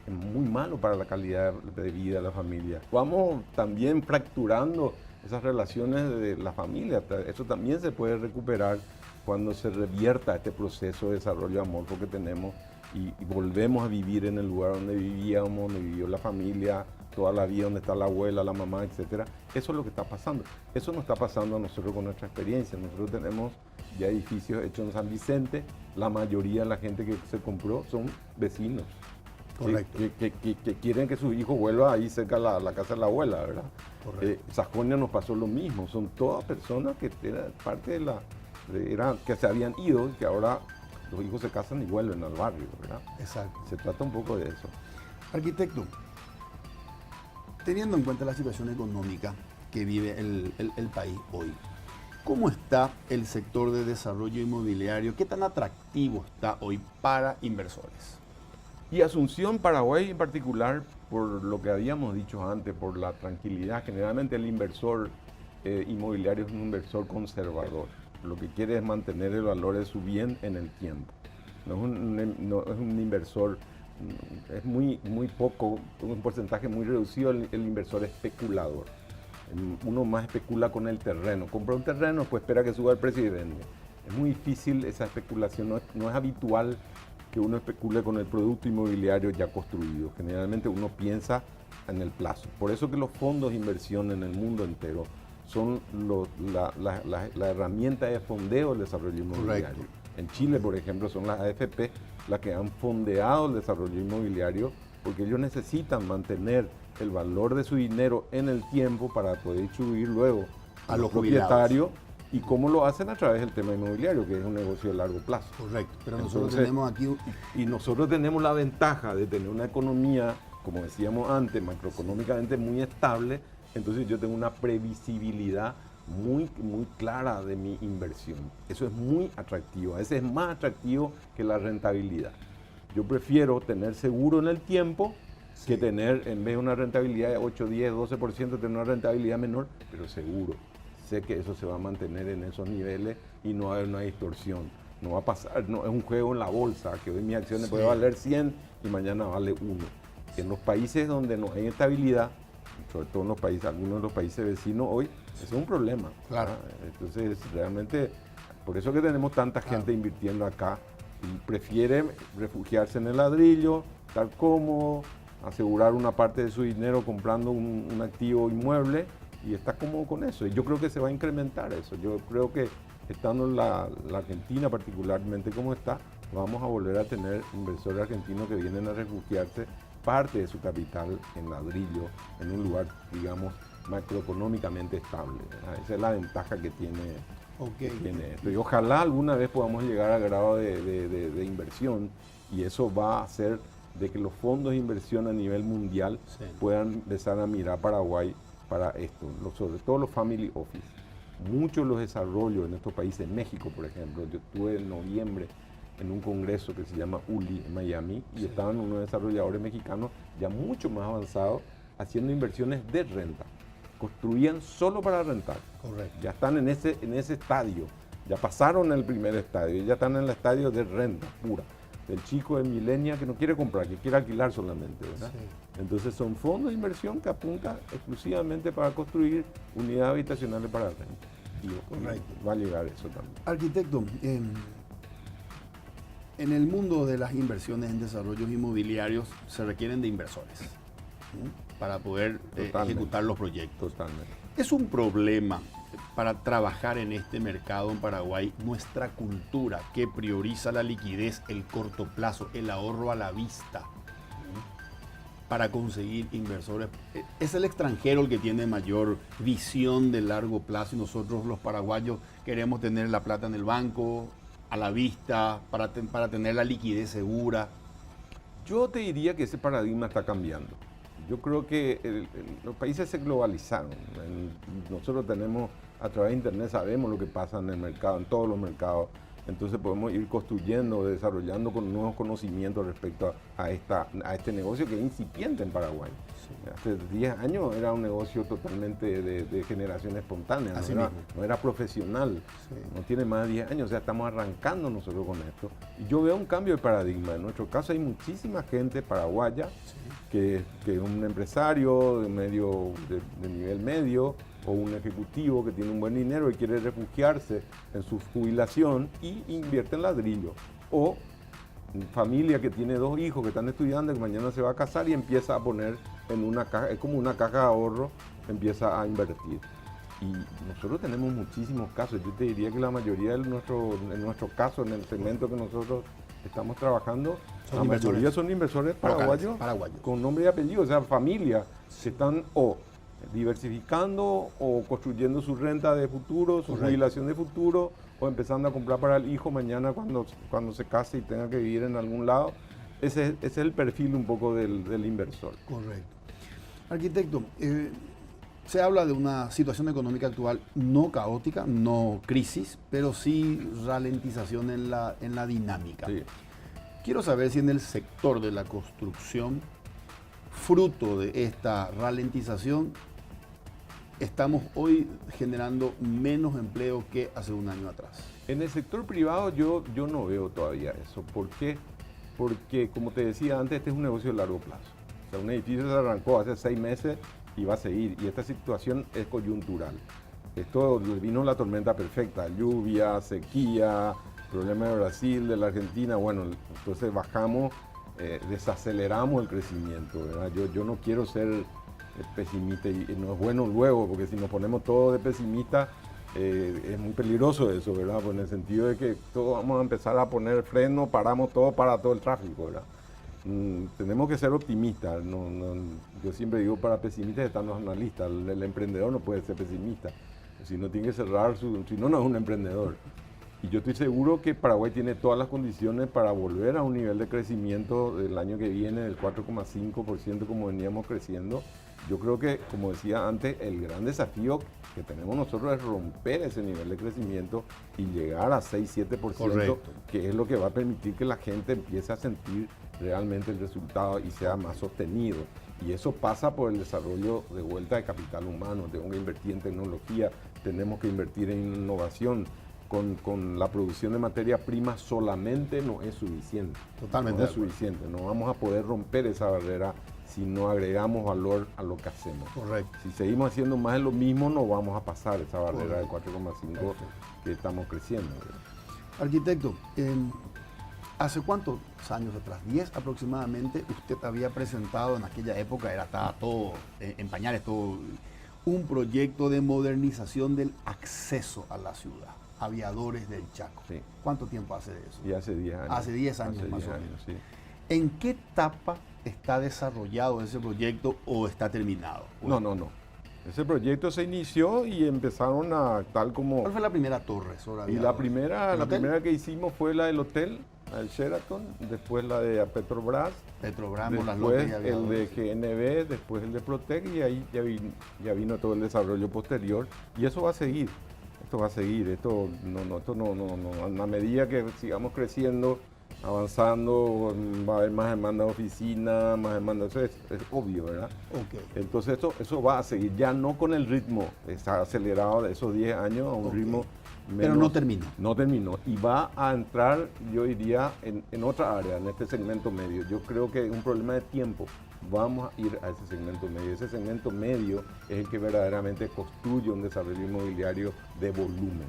muy malo para la calidad de vida de la familia. Vamos también fracturando esas relaciones de la familia. Eso también se puede recuperar cuando se revierta este proceso de desarrollo amorfo que tenemos y volvemos a vivir en el lugar donde vivíamos, donde vivió la familia, toda la vida, donde está la abuela, la mamá, etc. Eso es lo que está pasando. Eso no está pasando a nosotros con nuestra experiencia. Nosotros tenemos ya edificios hechos en San Vicente. La mayoría de la gente que se compró son vecinos. Correcto. Que quieren que su hijo vuelva ahí cerca a la casa de la abuela, ¿verdad? Correcto. Sajonia nos pasó lo mismo. Son todas personas que eran parte de que se habían ido y que ahora los hijos se casan y vuelven al barrio, ¿verdad? Exacto. Se trata un poco de eso. Arquitecto, teniendo en cuenta la situación económica que vive el país hoy, ¿cómo está el sector de desarrollo inmobiliario? ¿Qué tan atractivo está hoy para inversores? Y Asunción, Paraguay en particular, por lo que habíamos dicho antes, por la tranquilidad, generalmente el inversor inmobiliario es un inversor conservador. Lo que quiere es mantener el valor de su bien en el tiempo. No es un inversor, es muy poco, un porcentaje muy reducido el inversor especulador. Uno más especula con el terreno. Compra un terreno, pues espera que suba el precio y vende. Es muy difícil esa especulación, no es habitual que uno especule con el producto inmobiliario ya construido. Generalmente uno piensa en el plazo. Por eso que los fondos de inversión en el mundo entero son la herramienta de fondeo del desarrollo inmobiliario. Correcto. En Chile, por ejemplo, son las AFP las que han fondeado el desarrollo inmobiliario porque ellos necesitan mantener el valor de su dinero en el tiempo para poder distribuir luego a los propietarios. ¿Y cómo lo hacen? A través del tema inmobiliario, que es un negocio de largo plazo. Correcto, pero Entonces, nosotros tenemos aquí... Y nosotros tenemos la ventaja de tener una economía, como decíamos antes, macroeconómicamente muy estable. Entonces yo tengo una previsibilidad muy clara de mi inversión. Eso es muy atractivo. A veces es más atractivo que la rentabilidad. Yo prefiero tener seguro en el tiempo que tener, en vez de una rentabilidad de 8, 10, 12%, tener una rentabilidad menor, pero seguro. Sé que eso se va a mantener en esos niveles y no va a haber una distorsión. No va a pasar, no es un juego en la bolsa, que hoy mis acciones puede valer 100 y mañana vale 1. En los países donde no hay estabilidad, sobre todo en los países, algunos de los países vecinos hoy, es un problema. Claro. Entonces, realmente, por eso que tenemos tanta gente invirtiendo acá y prefiere refugiarse en el ladrillo, estar cómodo, asegurar una parte de su dinero comprando un activo inmueble y está cómodo con eso. Y yo creo que se va a incrementar eso. Yo creo que estando en la Argentina particularmente como está, vamos a volver a tener inversores argentinos que vienen a refugiarse parte de su capital en ladrillo, en un lugar, digamos, macroeconómicamente estable, ¿verdad? Esa es la ventaja que tiene, esto. Y ojalá alguna vez podamos llegar al grado de inversión y eso va a hacer de que los fondos de inversión a nivel mundial puedan empezar a mirar Paraguay para esto, sobre todo los family office. Muchos de los desarrollos en estos países, en México por ejemplo, yo estuve en noviembre en un congreso que se llama ULI en Miami y estaban unos desarrolladores mexicanos ya mucho más avanzados haciendo inversiones de renta. Construían solo para rentar. Correcto. Ya están en ese estadio, ya pasaron el primer estadio, ya están en el estadio de renta pura. Del chico de millennial que no quiere comprar, que quiere alquilar solamente, ¿verdad? Sí. Entonces son fondos de inversión que apuntan exclusivamente para construir unidades habitacionales para renta. Y va a llegar eso también. Arquitecto, en el mundo de las inversiones en desarrollos inmobiliarios se requieren de inversores, ¿sí? Para poder ejecutar los proyectos. Totalmente. Es un problema para trabajar en este mercado en Paraguay nuestra cultura que prioriza la liquidez, el corto plazo, el ahorro a la vista, ¿sí? Para conseguir inversores. Es el extranjero el que tiene mayor visión de largo plazo y nosotros los paraguayos queremos tener la plata en el banco, a la vista, para tener la liquidez segura. Yo te diría que ese paradigma está cambiando. Yo creo que los países se globalizaron. Nosotros tenemos, a través de internet, sabemos lo que pasa en el mercado, en todos los mercados, entonces podemos ir construyendo, desarrollando con nuevos conocimientos respecto a este negocio que es incipiente en Paraguay. Sí. Hace 10 años era un negocio totalmente de generación espontánea, no era profesional, sí. No tiene más de 10 años, o sea, estamos arrancando nosotros con esto. Y yo veo un cambio de paradigma. En nuestro caso hay muchísima gente paraguaya, sí, que es un empresario de nivel medio, o un ejecutivo que tiene un buen dinero y quiere refugiarse en su jubilación y invierte en ladrillo. O familia que tiene 2 hijos que están estudiando y que mañana se va a casar y empieza a poner en una caja, es como una caja de ahorro, empieza a invertir. Y nosotros tenemos muchísimos casos. Yo te diría que la mayoría en nuestro caso, en el segmento que nosotros estamos trabajando, la mayoría son inversores paraguayos con nombre y apellido, o sea, familias que están diversificando o construyendo su renta de futuro, su jubilación de futuro, o empezando a comprar para el hijo mañana cuando se case y tenga que vivir en algún lado. Ese es el perfil un poco del inversor. Correcto. Arquitecto, se habla de una situación económica actual no caótica, no crisis, pero sí ralentización en la dinámica. Sí. Quiero saber si en el sector de la construcción, fruto de esta ralentización, estamos hoy generando menos empleo que hace un año atrás. En el sector privado yo no veo todavía eso. ¿Por qué? Porque, como te decía antes, este es un negocio de largo plazo. O sea, un edificio se arrancó hace 6 meses y va a seguir. Y esta situación es coyuntural. Esto vino la tormenta perfecta, lluvia, sequía, problema de Brasil, de la Argentina. Bueno, entonces bajamos, desaceleramos el crecimiento, ¿verdad? Yo no quiero ser pesimista y no es bueno luego, porque si nos ponemos todos de pesimista es muy peligroso eso, ¿verdad? Pues en el sentido de que todos vamos a empezar a poner freno, paramos todo para todo el tráfico, ¿verdad? Tenemos que ser optimistas. Yo siempre digo, para pesimistas están los analistas. El emprendedor no puede ser pesimista, si no tiene que cerrar si no es un emprendedor. Y yo estoy seguro que Paraguay tiene todas las condiciones para volver a un nivel de crecimiento del año que viene del 4,5% como veníamos creciendo. Yo creo que, como decía antes, el gran desafío que tenemos nosotros es romper ese nivel de crecimiento y llegar a 6-7%, correcto, que es lo que va a permitir que la gente empiece a sentir realmente el resultado y sea más sostenido. Y eso pasa por el desarrollo de vuelta de capital humano. Tenemos que invertir en tecnología, tenemos que invertir en innovación. Con la producción de materia prima solamente no es suficiente. Totalmente. No es suficiente. No vamos a poder romper esa barrera si no agregamos valor a lo que hacemos. Correcto. Si seguimos haciendo más de lo mismo, no vamos a pasar esa barrera del 4,5 que estamos creciendo. Arquitecto, ¿hace cuántos años atrás? 10 aproximadamente, usted había presentado en aquella época, estaba todo en pañales, todo un proyecto de modernización del acceso a la ciudad. Aviadores del Chaco. Sí. ¿Cuánto tiempo hace de eso? Y hace 10 años. Hace 10 años más o menos. Sí. ¿En qué etapa está desarrollado ese proyecto o está terminado? No. Ese proyecto se inició y empezaron a tal como... ¿Cuál fue la primera torre sobre aviadores? Y la primera que hicimos fue la del hotel, el Sheraton, después la de Petrobras, después el de GNB, después el de Protec, y ahí ya vino todo el desarrollo posterior, y eso va a seguir. Esto va a seguir, esto no. A medida que sigamos creciendo, avanzando, va a haber más demanda de oficina, más demanda, eso es obvio, ¿verdad? Okay. Entonces eso va a seguir, ya no con el ritmo acelerado de esos 10 años, a un ritmo menos. Pero no terminó. No terminó, y va a entrar, yo diría, en otra área, en este segmento medio. Yo creo que es un problema de tiempo. Vamos a ir a ese segmento medio. Ese segmento medio es el que verdaderamente construye un desarrollo inmobiliario de volumen.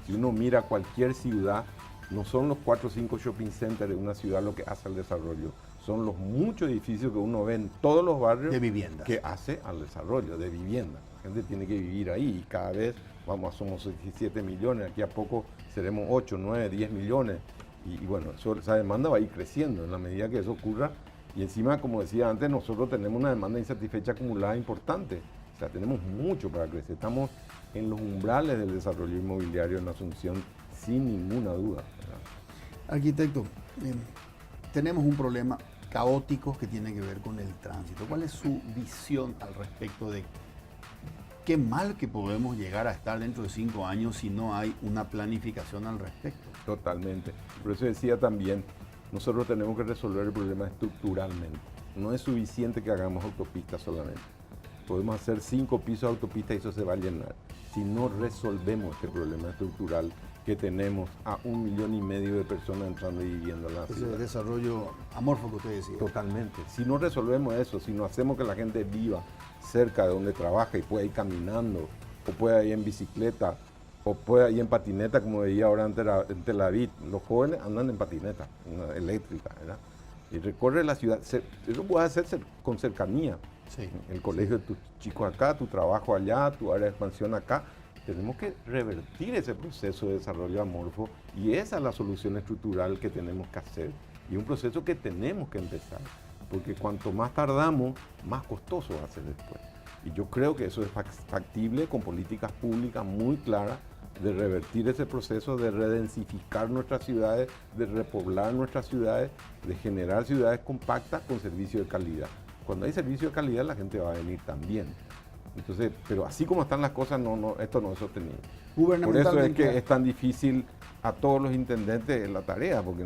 Si uno mira cualquier ciudad, no son los 4 o 5 shopping centers de una ciudad lo que hace al desarrollo, son los muchos edificios que uno ve en todos los barrios de viviendas que hace al desarrollo de vivienda. La gente tiene que vivir ahí y cada vez somos 17 millones, aquí a poco seremos 8, 9, 10 millones. Y bueno, esa demanda va a ir creciendo en la medida que eso ocurra. Y encima, como decía antes, nosotros tenemos una demanda insatisfecha acumulada importante. O sea, tenemos mucho para crecer. Estamos en los umbrales del desarrollo inmobiliario en Asunción, sin ninguna duda, ¿verdad? Arquitecto, tenemos un problema caótico que tiene que ver con el tránsito. ¿Cuál es su visión al respecto de qué mal que podemos llegar a estar dentro de 5 años si no hay una planificación al respecto. Totalmente. Por eso decía también, nosotros tenemos que resolver el problema estructuralmente. No es suficiente que hagamos autopistas solamente. Podemos hacer 5 pisos de autopista y eso se va a llenar. Si no resolvemos este problema estructural que tenemos a 1,5 millones de personas entrando y viviendo en la ciudad. Ese desarrollo amorfo que usted decía. Totalmente. Si no resolvemos eso, si no hacemos que la gente viva cerca de donde trabaja y pueda ir caminando, o pueda ir en bicicleta, o pueda ir en patineta, como veía ahora en Tel Aviv, los jóvenes andan en patineta eléctrica, ¿verdad? Y recorre la ciudad. Eso puede hacerse con cercanía. Sí. El colegio de tus chicos acá, tu trabajo allá, tu área de expansión acá. Tenemos que revertir ese proceso de desarrollo amorfo y esa es la solución estructural que tenemos que hacer. Y un proceso que tenemos que empezar, porque cuanto más tardamos, más costoso va a ser después. Y yo creo que eso es factible con políticas públicas muy claras de revertir ese proceso, de redensificar nuestras ciudades, de repoblar nuestras ciudades, de generar ciudades compactas con servicio de calidad. Cuando hay servicio de calidad, la gente va a venir también. Entonces, pero así como están las cosas, esto no es sostenible. Por eso es que es tan difícil a todos los intendentes la tarea, porque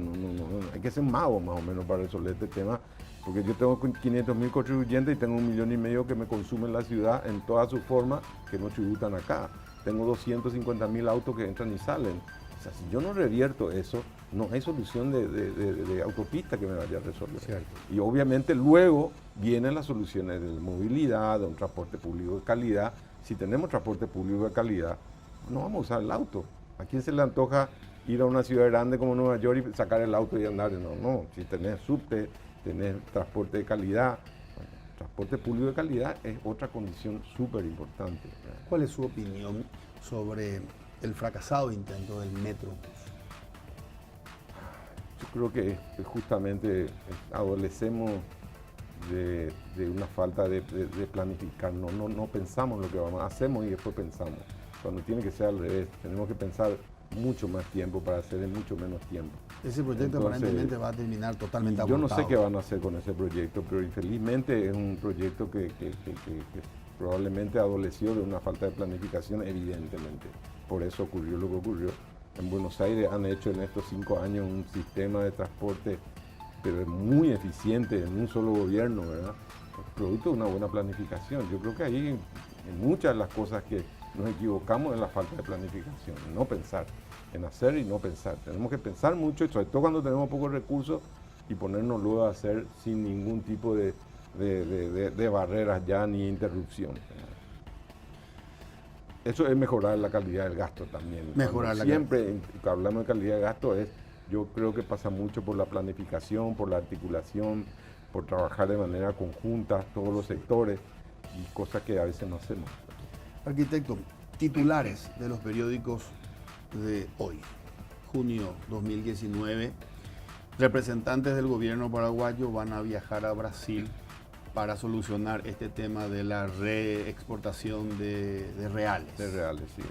hay que ser mago más o menos para resolver este tema, porque yo tengo 500.000 contribuyentes y tengo 1,5 millones que me consumen la ciudad en toda su forma, que no tributan acá. Tengo 250.000 autos que entran y salen. O sea, si yo no revierto eso, no hay solución de autopista que me vaya a resolver. Cierto. Y obviamente luego vienen las soluciones de movilidad, de un transporte público de calidad. Si tenemos transporte público de calidad, no vamos a usar el auto. ¿A quién se le antoja ir a una ciudad grande como Nueva York y sacar el auto y andar? No. Si tenés subte, tenés transporte de calidad. Bueno, transporte público de calidad es otra condición súper importante. ¿Cuál es su opinión sobre el fracasado intento del Metro? Yo creo que justamente adolecemos de una falta de planificar. No pensamos lo que vamos a hacer, hacemos y después pensamos. Cuando tiene que ser al revés, tenemos que pensar mucho más tiempo para hacer en mucho menos tiempo. Ese proyecto aparentemente va a terminar totalmente yo abortado. no sé qué van a hacer con ese proyecto, pero infelizmente es un proyecto que probablemente adoleció de una falta de planificación, evidentemente. Por eso ocurrió lo que ocurrió. En Buenos Aires han hecho en estos 5 años un sistema de transporte, pero es muy eficiente en un solo gobierno, ¿verdad? Producto de una buena planificación. Yo creo que ahí en muchas de las cosas que nos equivocamos en la falta de planificación, en no pensar, en hacer y no pensar. Tenemos que pensar mucho, y sobre todo cuando tenemos pocos recursos, y ponernos luego a hacer sin ningún tipo de barreras ya ni interrupción. Eso es mejorar la calidad del gasto también. Siempre que hablamos de calidad de gasto, yo creo que pasa mucho por la planificación, por la articulación, por trabajar de manera conjunta todos los sectores y cosas que a veces no hacemos. Arquitecto, titulares de los periódicos de hoy, junio 2019, representantes del gobierno paraguayo van a viajar a Brasil para solucionar este tema de la reexportación de reales. De reales, sí.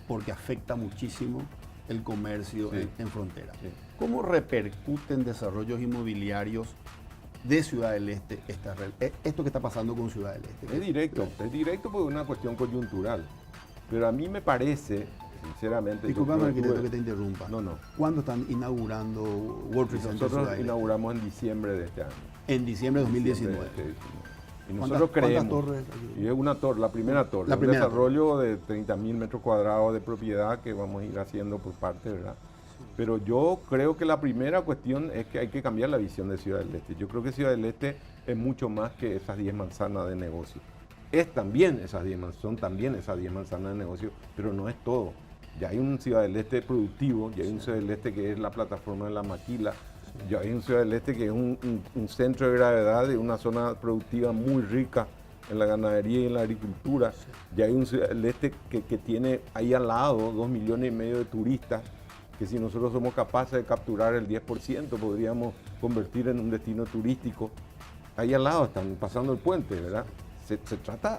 Porque afecta muchísimo el comercio en frontera. Sí. ¿Cómo repercuten desarrollos inmobiliarios de Ciudad del Este esto que está pasando con Ciudad del Este? Es directo porque es una cuestión coyuntural. Pero a mí me parece, sinceramente... Disculpame, arquitecto, que te interrumpa. No. ¿Cuándo están inaugurando World Trade Center? Nosotros inauguramos en diciembre de este año. En diciembre de 2019. Y nosotros creemos, ¿Cuántas torres? Y es una torre, la primera torre, un desarrollo de 30.000 metros cuadrados de propiedad que vamos a ir haciendo por parte, ¿verdad? Sí. Pero yo creo que la primera cuestión es que hay que cambiar la visión de Ciudad del Este. Yo creo que Ciudad del Este es mucho más que esas 10 manzanas de negocio. Son también esas 10 manzanas de negocio, pero no es todo. Ya hay un Ciudad del Este productivo, ya hay un Ciudad del Este que es la plataforma de la maquila, ya hay un Ciudad del Este que es un centro de gravedad de una zona productiva muy rica en la ganadería y en la agricultura. Ya hay un Ciudad del Este que tiene ahí al lado 2,5 millones de turistas, que si nosotros somos capaces de capturar el 10%, podríamos convertir en un destino turístico. Ahí al lado están pasando el puente, ¿verdad?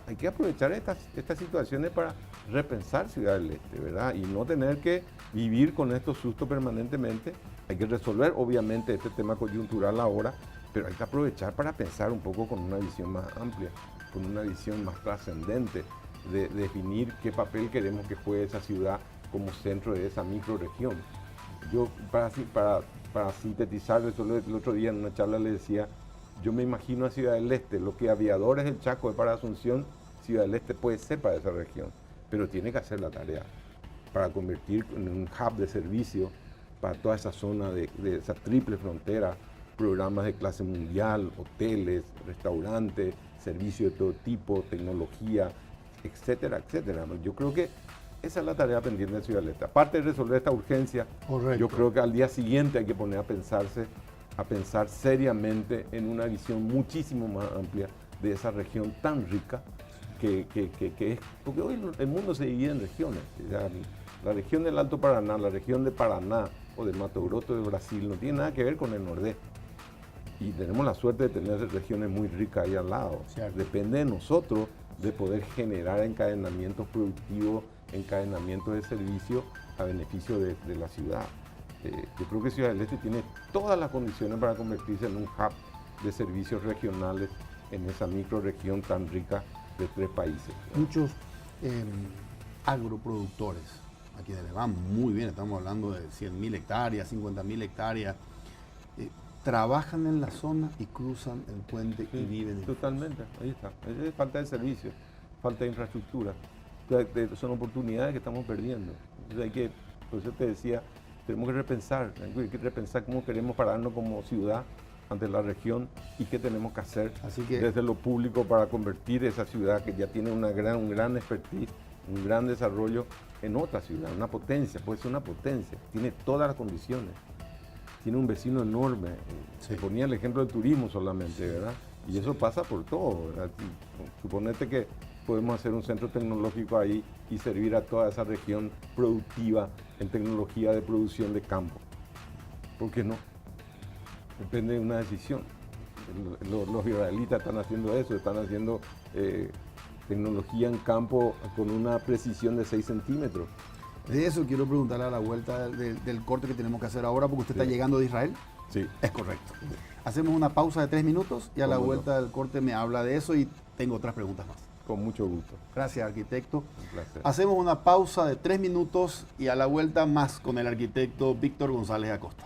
Hay que aprovechar estas situaciones para repensar Ciudad del Este, ¿verdad? Y no tener que vivir con estos sustos permanentemente. Hay que resolver, obviamente, este tema coyuntural ahora, pero hay que aprovechar para pensar un poco con una visión más amplia, con una visión más trascendente. de definir qué papel queremos que juegue esa ciudad como centro de esa microrregión. Yo, para sintetizar eso, el otro día en una charla le decía, yo me imagino a Ciudad del Este, lo que Aviadores del Chaco es para Asunción, Ciudad del Este puede ser para esa región, pero tiene que hacer la tarea para convertir en un hub de servicio para toda esa zona de esa triple frontera, programas de clase mundial, hoteles, restaurantes, servicios de todo tipo, tecnología, etcétera, etcétera. Yo creo que esa es la tarea pendiente de Ciudad del Este. Aparte de resolver esta urgencia, Correcto. yo creo que al día siguiente hay que poner a pensar seriamente en una visión muchísimo más amplia de esa región tan rica que es, porque hoy el mundo se divide en regiones. O sea, la región del Alto Paraná, la región de Paraná o de Mato Grosso de Brasil no tiene nada que ver con el Nordeste. Y tenemos la suerte de tener regiones muy ricas ahí al lado. Cierto. Depende de nosotros de poder generar encadenamientos productivos, encadenamientos de servicio a beneficio de la ciudad. Yo creo que Ciudad del Este tiene todas las condiciones para convertirse en un hub de servicios regionales en esa microrregión tan rica de 3 países. Muchos agroproductores, a quienes le van muy bien, estamos hablando de 100.000 hectáreas, 50.000 hectáreas, trabajan en la zona y cruzan el puente y viven en... Totalmente, ahí está. Es falta de servicios, falta de infraestructura. Son oportunidades que estamos perdiendo. Entonces por eso te decía, tenemos que repensar cómo queremos pararnos como ciudad ante la región y qué tenemos que hacer Así que, desde lo público para convertir esa ciudad que ya tiene un gran expertise, un gran desarrollo en otra ciudad, una potencia, puede ser una potencia, tiene todas las condiciones, tiene un vecino enorme. Sí. Se ponía el ejemplo del turismo solamente, ¿verdad? Y eso pasa por todo, ¿verdad? Suponete que podemos hacer un centro tecnológico ahí y servir a toda esa región productiva en tecnología de producción de campo. ¿Por qué no? Depende de una decisión. Los israelitas están haciendo eso, están haciendo tecnología en campo con una precisión de 6 centímetros. de eso quiero preguntarle a la vuelta del corte que tenemos que hacer ahora, porque usted está llegando de Israel. Sí. Es correcto. Hacemos una pausa de 3 minutos y a la ¿Cómo no? vuelta del corte me habla de eso y tengo otras preguntas más. Con mucho gusto. Gracias, arquitecto. Un placer. Hacemos una pausa de 3 minutos y a la vuelta más con el arquitecto Víctor González Acosta.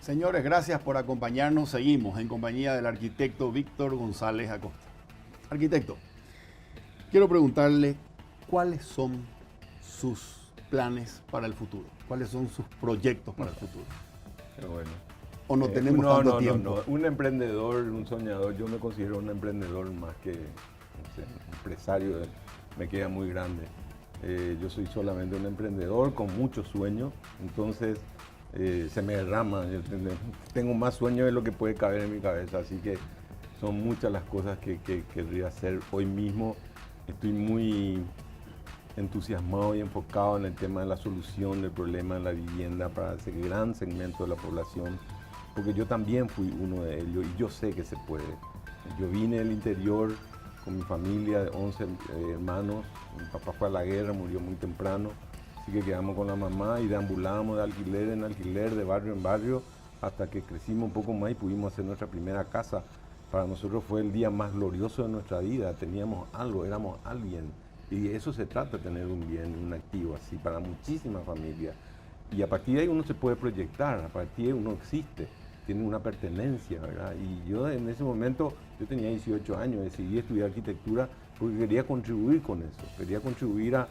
Señores, gracias por acompañarnos. Seguimos en compañía del arquitecto Víctor González Acosta. Arquitecto, quiero preguntarle cuáles son sus planes para el futuro, cuáles son sus proyectos para el futuro. Pero bueno. ¿O no tenemos tanto no, tiempo? Un emprendedor, un soñador, yo me considero un emprendedor más que un empresario, me queda muy grande. Yo soy solamente un emprendedor con muchos sueños, entonces se me derrama. Yo tengo más sueños de lo que puede caber en mi cabeza, así que son muchas las cosas que querría hacer hoy mismo. Estoy muy entusiasmado y enfocado en el tema de la solución del problema de la vivienda para ese gran segmento de la población, porque yo también fui uno de ellos y yo sé que se puede. Yo vine del interior con mi familia de 11 hermanos, mi papá fue a la guerra, murió muy temprano, así que quedamos con la mamá y deambulábamos de alquiler en alquiler, de barrio en barrio, hasta que crecimos un poco más y pudimos hacer nuestra primera casa. Para nosotros fue el día más glorioso de nuestra vida, teníamos algo, éramos alguien. Y de eso se trata, tener un bien, un activo así, para muchísimas familias. Y a partir de ahí uno se puede proyectar, a partir de ahí uno existe, tiene una pertenencia, ¿verdad? Y yo en ese momento, yo tenía 18 años, decidí estudiar arquitectura porque quería contribuir con eso, quería contribuir a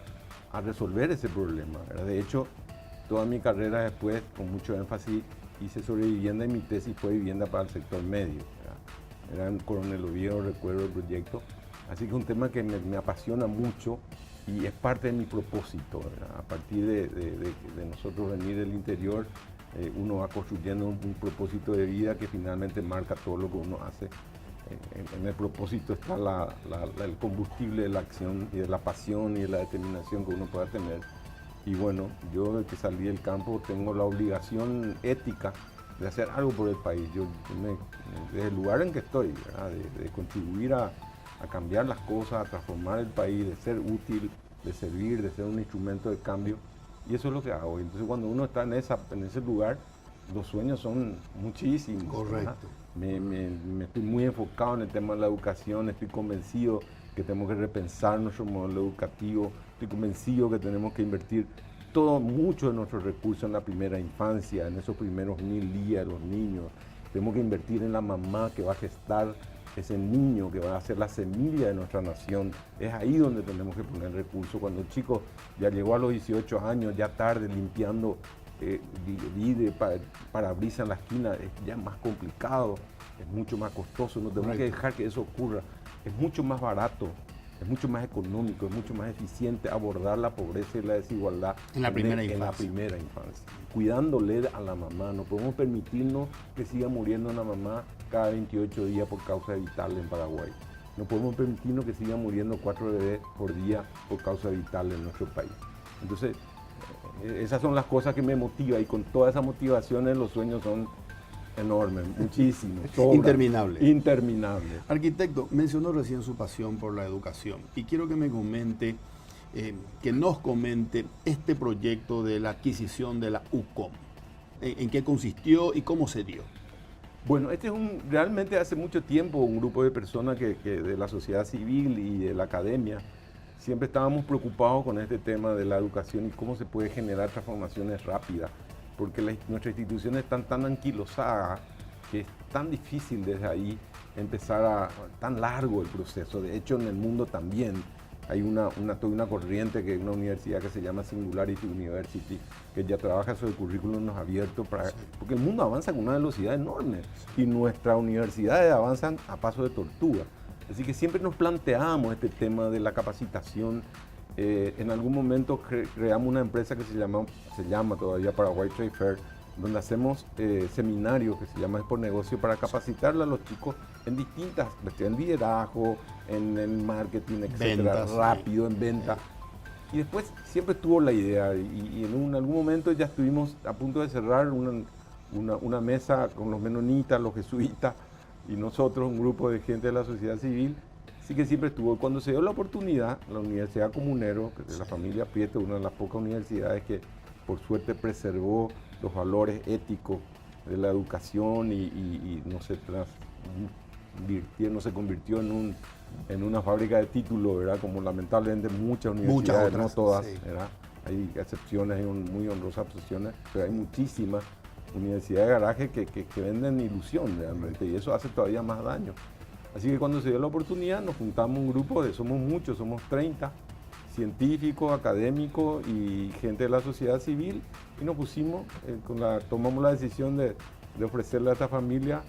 resolver ese problema, ¿verdad? De hecho, toda mi carrera después, con mucho énfasis, hice sobre vivienda y mi tesis fue vivienda para el sector medio, ¿verdad? Era en Coronel Oviedo, recuerdo el proyecto. Así que es un tema que me apasiona mucho y es parte de mi propósito, ¿verdad? A partir de nosotros venir del interior, uno va construyendo un propósito de vida que finalmente marca todo lo que uno hace. En el propósito está el combustible de la acción y de la pasión y de la determinación que uno pueda tener Y bueno, yo desde que salí del campo tengo la obligación ética de hacer algo por el país. Desde el lugar en que estoy, ¿verdad? De contribuir a cambiar las cosas, a transformar el país, de ser útil, de servir, de ser un instrumento de cambio. Y eso es lo que hago. Entonces cuando uno está en ese lugar, los sueños son muchísimos. Correcto. Me estoy muy enfocado en el tema de la educación, estoy convencido que tenemos que repensar nuestro modelo educativo, estoy convencido que tenemos que invertir mucho de nuestros recursos en la primera infancia, en esos primeros 1000 días de los niños. Tenemos que invertir en la mamá que va a gestar ese niño, que va a ser la semilla de nuestra nación. Es ahí donde tenemos que poner recursos. Cuando el chico ya llegó a los 18 años, ya tarde, limpiando parabrisas en la esquina, es ya más complicado, es mucho más costoso. No tenemos que dejar que eso ocurra. Es mucho más barato, es mucho más económico, es mucho más eficiente abordar la pobreza y la desigualdad en la primera infancia. Cuidándole a la mamá. No podemos permitirnos que siga muriendo una mamá cada 28 días por causa vital en Paraguay. No podemos permitirnos que sigan muriendo 4 bebés por día por causa vital en nuestro país. Entonces, esas son las cosas que me motivan, y con todas esas motivaciones los sueños son enormes, muchísimos. Interminables. Arquitecto, mencionó recién su pasión por la educación y quiero que me comente, que nos comente este proyecto de la adquisición de la UCOM. ¿En qué consistió y cómo se dio? Bueno, realmente hace mucho tiempo un grupo de personas que de la sociedad civil y de la academia siempre estábamos preocupados con este tema de la educación y cómo se puede generar transformaciones rápidas, porque nuestras instituciones están tan anquilosadas que es tan difícil desde ahí empezar tan largo el proceso. De hecho, en el mundo también hay toda una corriente, que es una universidad que se llama Singularity University, que ya trabaja sobre currículos abiertos, porque el mundo avanza con una velocidad enorme y nuestras universidades avanzan a paso de tortuga. Así que siempre nos planteamos este tema de la capacitación. En algún momento creamos una empresa que se llama todavía Paraguay Trade Fair, donde hacemos seminarios que se llama Expo Negocio para capacitarle a los chicos en distintas cuestiones, en liderazgo, en el marketing, etcétera, rápido, en venta. Y después siempre estuvo la idea, y en algún momento ya estuvimos a punto de cerrar una mesa con los menonitas, los jesuitas, y nosotros, un grupo de gente de la sociedad civil. Así que siempre estuvo. Cuando se dio la oportunidad, la Universidad Comunero, que es de la familia Prieto, una de las pocas universidades que por suerte preservó los valores éticos de la educación y no se convirtió en una fábrica de títulos, ¿verdad? Como lamentablemente muchas universidades, no todas, sí. ¿Verdad? Hay excepciones, hay muy honrosas excepciones, pero hay muchísimas universidades de garaje que venden ilusión realmente, y eso hace todavía más daño. Así que cuando se dio la oportunidad nos juntamos un grupo somos muchos, somos 30 científicos, académicos y gente de la sociedad civil, y nos pusimos, tomamos la decisión de ofrecerle a esta familia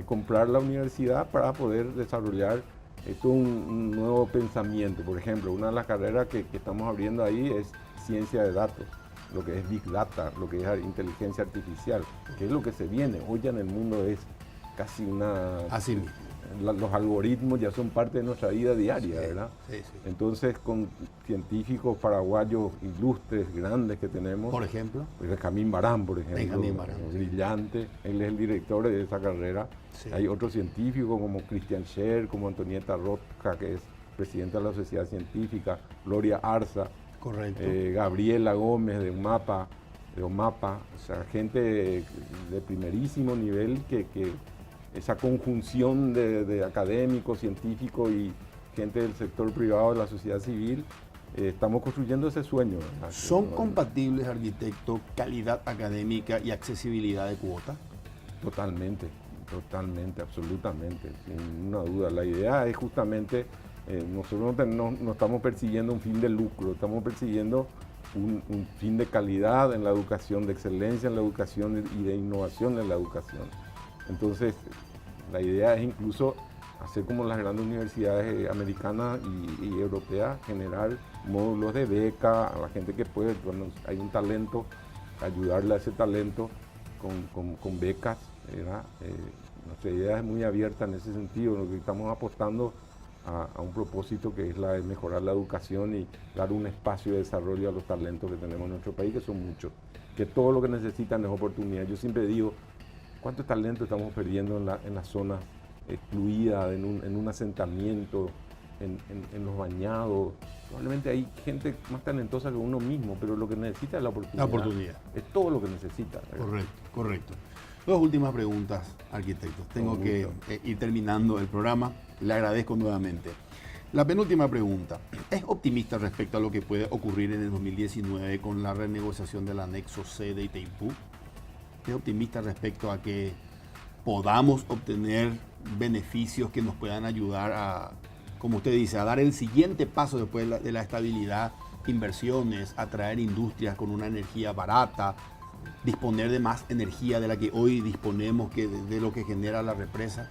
comprar la universidad para poder desarrollar todo un nuevo pensamiento. Por ejemplo, una de las carreras que estamos abriendo ahí es ciencia de datos, lo que es Big Data, lo que es inteligencia artificial, que es lo que se viene. Hoy ya en el mundo es casi Así mismo. Los algoritmos ya son parte de nuestra vida diaria, sí, ¿verdad? Sí. Entonces, con científicos paraguayos ilustres, grandes que tenemos. Por ejemplo. Benjamín Barán, por ejemplo. Benjamín Barán, brillante. Él es el director de esa carrera. Sí. Hay otros científicos como Christian Scher, como Antonieta Rothka, que es presidenta de la Sociedad Científica, Gloria Arza. Correcto. Gabriela Gómez de OMAPA, o sea, gente de primerísimo nivel que esa conjunción de académicos, científicos y gente del sector privado de la sociedad civil, estamos construyendo ese sueño, ¿verdad? ¿Son compatibles, arquitecto, calidad académica y accesibilidad de cuota? Totalmente, absolutamente, sin una duda. La idea es justamente, nosotros no estamos persiguiendo un fin de lucro, estamos persiguiendo un fin de calidad en la educación, de excelencia en la educación y de innovación en la educación. Entonces, la idea es incluso hacer como las grandes universidades americanas y europeas, generar módulos de beca a la gente que puede, cuando hay un talento, ayudarle a ese talento con becas, ¿verdad? Nuestra idea es muy abierta en ese sentido. Lo que estamos apostando a un propósito que es la de mejorar la educación y dar un espacio de desarrollo a los talentos que tenemos en nuestro país, que son muchos, que todo lo que necesitan es oportunidad. Yo siempre digo, ¿cuánto talento estamos perdiendo en las zonas excluidas, en un asentamiento, en los bañados? Probablemente hay gente más talentosa que uno mismo, pero lo que necesita es la oportunidad. La oportunidad. Es todo lo que necesita. ¿Verdad? Correcto, correcto. Dos últimas preguntas, arquitecto. Tengo que ir terminando el programa. Le agradezco nuevamente. La penúltima pregunta. ¿Es optimista respecto a lo que puede ocurrir en el 2019 con la renegociación del anexo C de Itaipú? ¿Es optimista respecto a que podamos obtener beneficios que nos puedan ayudar a, como usted dice, a dar el siguiente paso después de la estabilidad, inversiones, atraer industrias con una energía barata, disponer de más energía de la que hoy disponemos que de lo que genera la represa?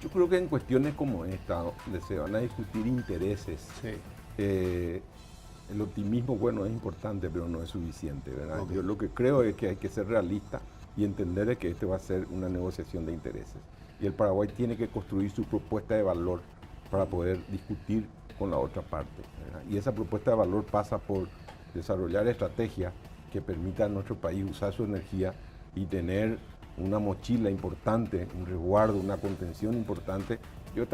Yo creo que en cuestiones como esta, donde se van a discutir intereses, Sí. El optimismo, bueno, es importante, pero no es suficiente, ¿verdad? Okay. Yo lo que creo es que hay que ser realista y entender que este va a ser una negociación de intereses. Y el Paraguay tiene que construir su propuesta de valor para poder discutir con la otra parte, ¿verdad? Y esa propuesta de valor pasa por desarrollar estrategias que permitan a nuestro país usar su energía y tener una mochila importante, un resguardo, una contención importante. Yo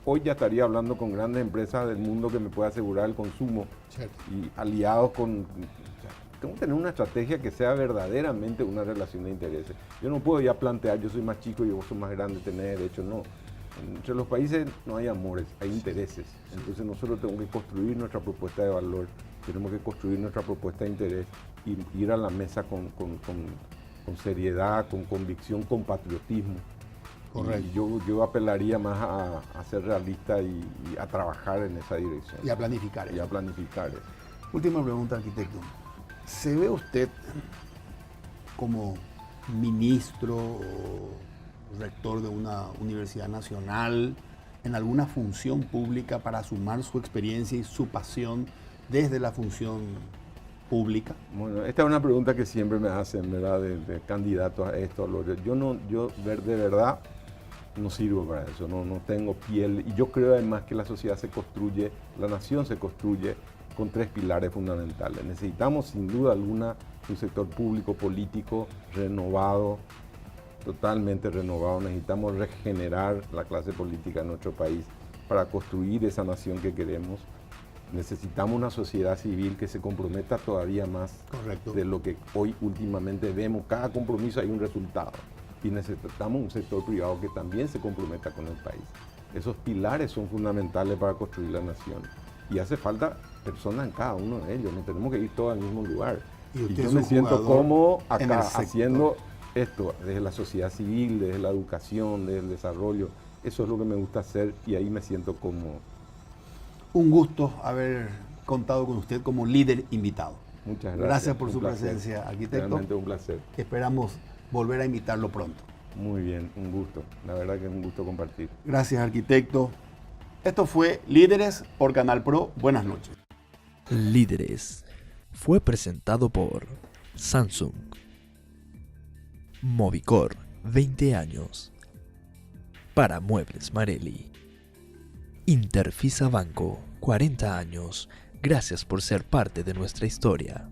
hoy ya estaría hablando con grandes empresas del mundo que me pueda asegurar el consumo. Cierto. Y aliados con... O sea, tengo que tener una estrategia que sea verdaderamente una relación de intereses. Yo no puedo ya plantear, yo soy más chico y vos sos más grande, tener derecho, no. Entre los países no hay amores, hay intereses. Entonces nosotros tenemos que construir nuestra propuesta de valor, tenemos que construir nuestra propuesta de interés y ir a la mesa con seriedad, con convicción, con patriotismo. Correcto. Y yo apelaría más a ser realista y a trabajar en esa dirección. Y a planificar Y eso. a planificar eso. Última pregunta, arquitecto. ¿Se ve usted como ministro o rector de una universidad nacional en alguna función pública para sumar su experiencia y su pasión desde la función pública? Bueno, esta es una pregunta que siempre me hacen, ¿verdad? De candidatos a esto, a lo otro. Yo de verdad no sirvo para eso, no tengo piel. Y yo creo además que la sociedad se construye, la nación se construye con tres pilares fundamentales. Necesitamos sin duda alguna un sector público político renovado, totalmente renovado. Necesitamos regenerar la clase política en nuestro país para construir esa nación que queremos. Necesitamos una sociedad civil que se comprometa todavía más. Correcto. De lo que hoy últimamente vemos. Cada compromiso hay un resultado. Y necesitamos un sector privado que también se comprometa con el país. Esos pilares son fundamentales para construir la nación. Y hace falta personas en cada uno de ellos. No tenemos que ir todos al mismo lugar. Y usted yo es me un siento jugador cómodo en el acá sector. haciendo esto desde la sociedad civil, desde la educación, desde el desarrollo. Eso es lo que me gusta hacer y ahí me siento cómodo. Un gusto haber contado con usted como líder invitado. Muchas gracias. Gracias por Un su placer. presencia, arquitecto. Realmente un placer. Esperamos volver a invitarlo pronto. Muy bien, un gusto. La verdad que es un gusto compartir. Gracias, arquitecto. Esto fue Líderes por Canal Pro. Buenas noches. Líderes fue presentado por Samsung, Movicor, 20 años, para Muebles Marelli, Interfisa Banco, 40 años. Gracias por ser parte de nuestra historia.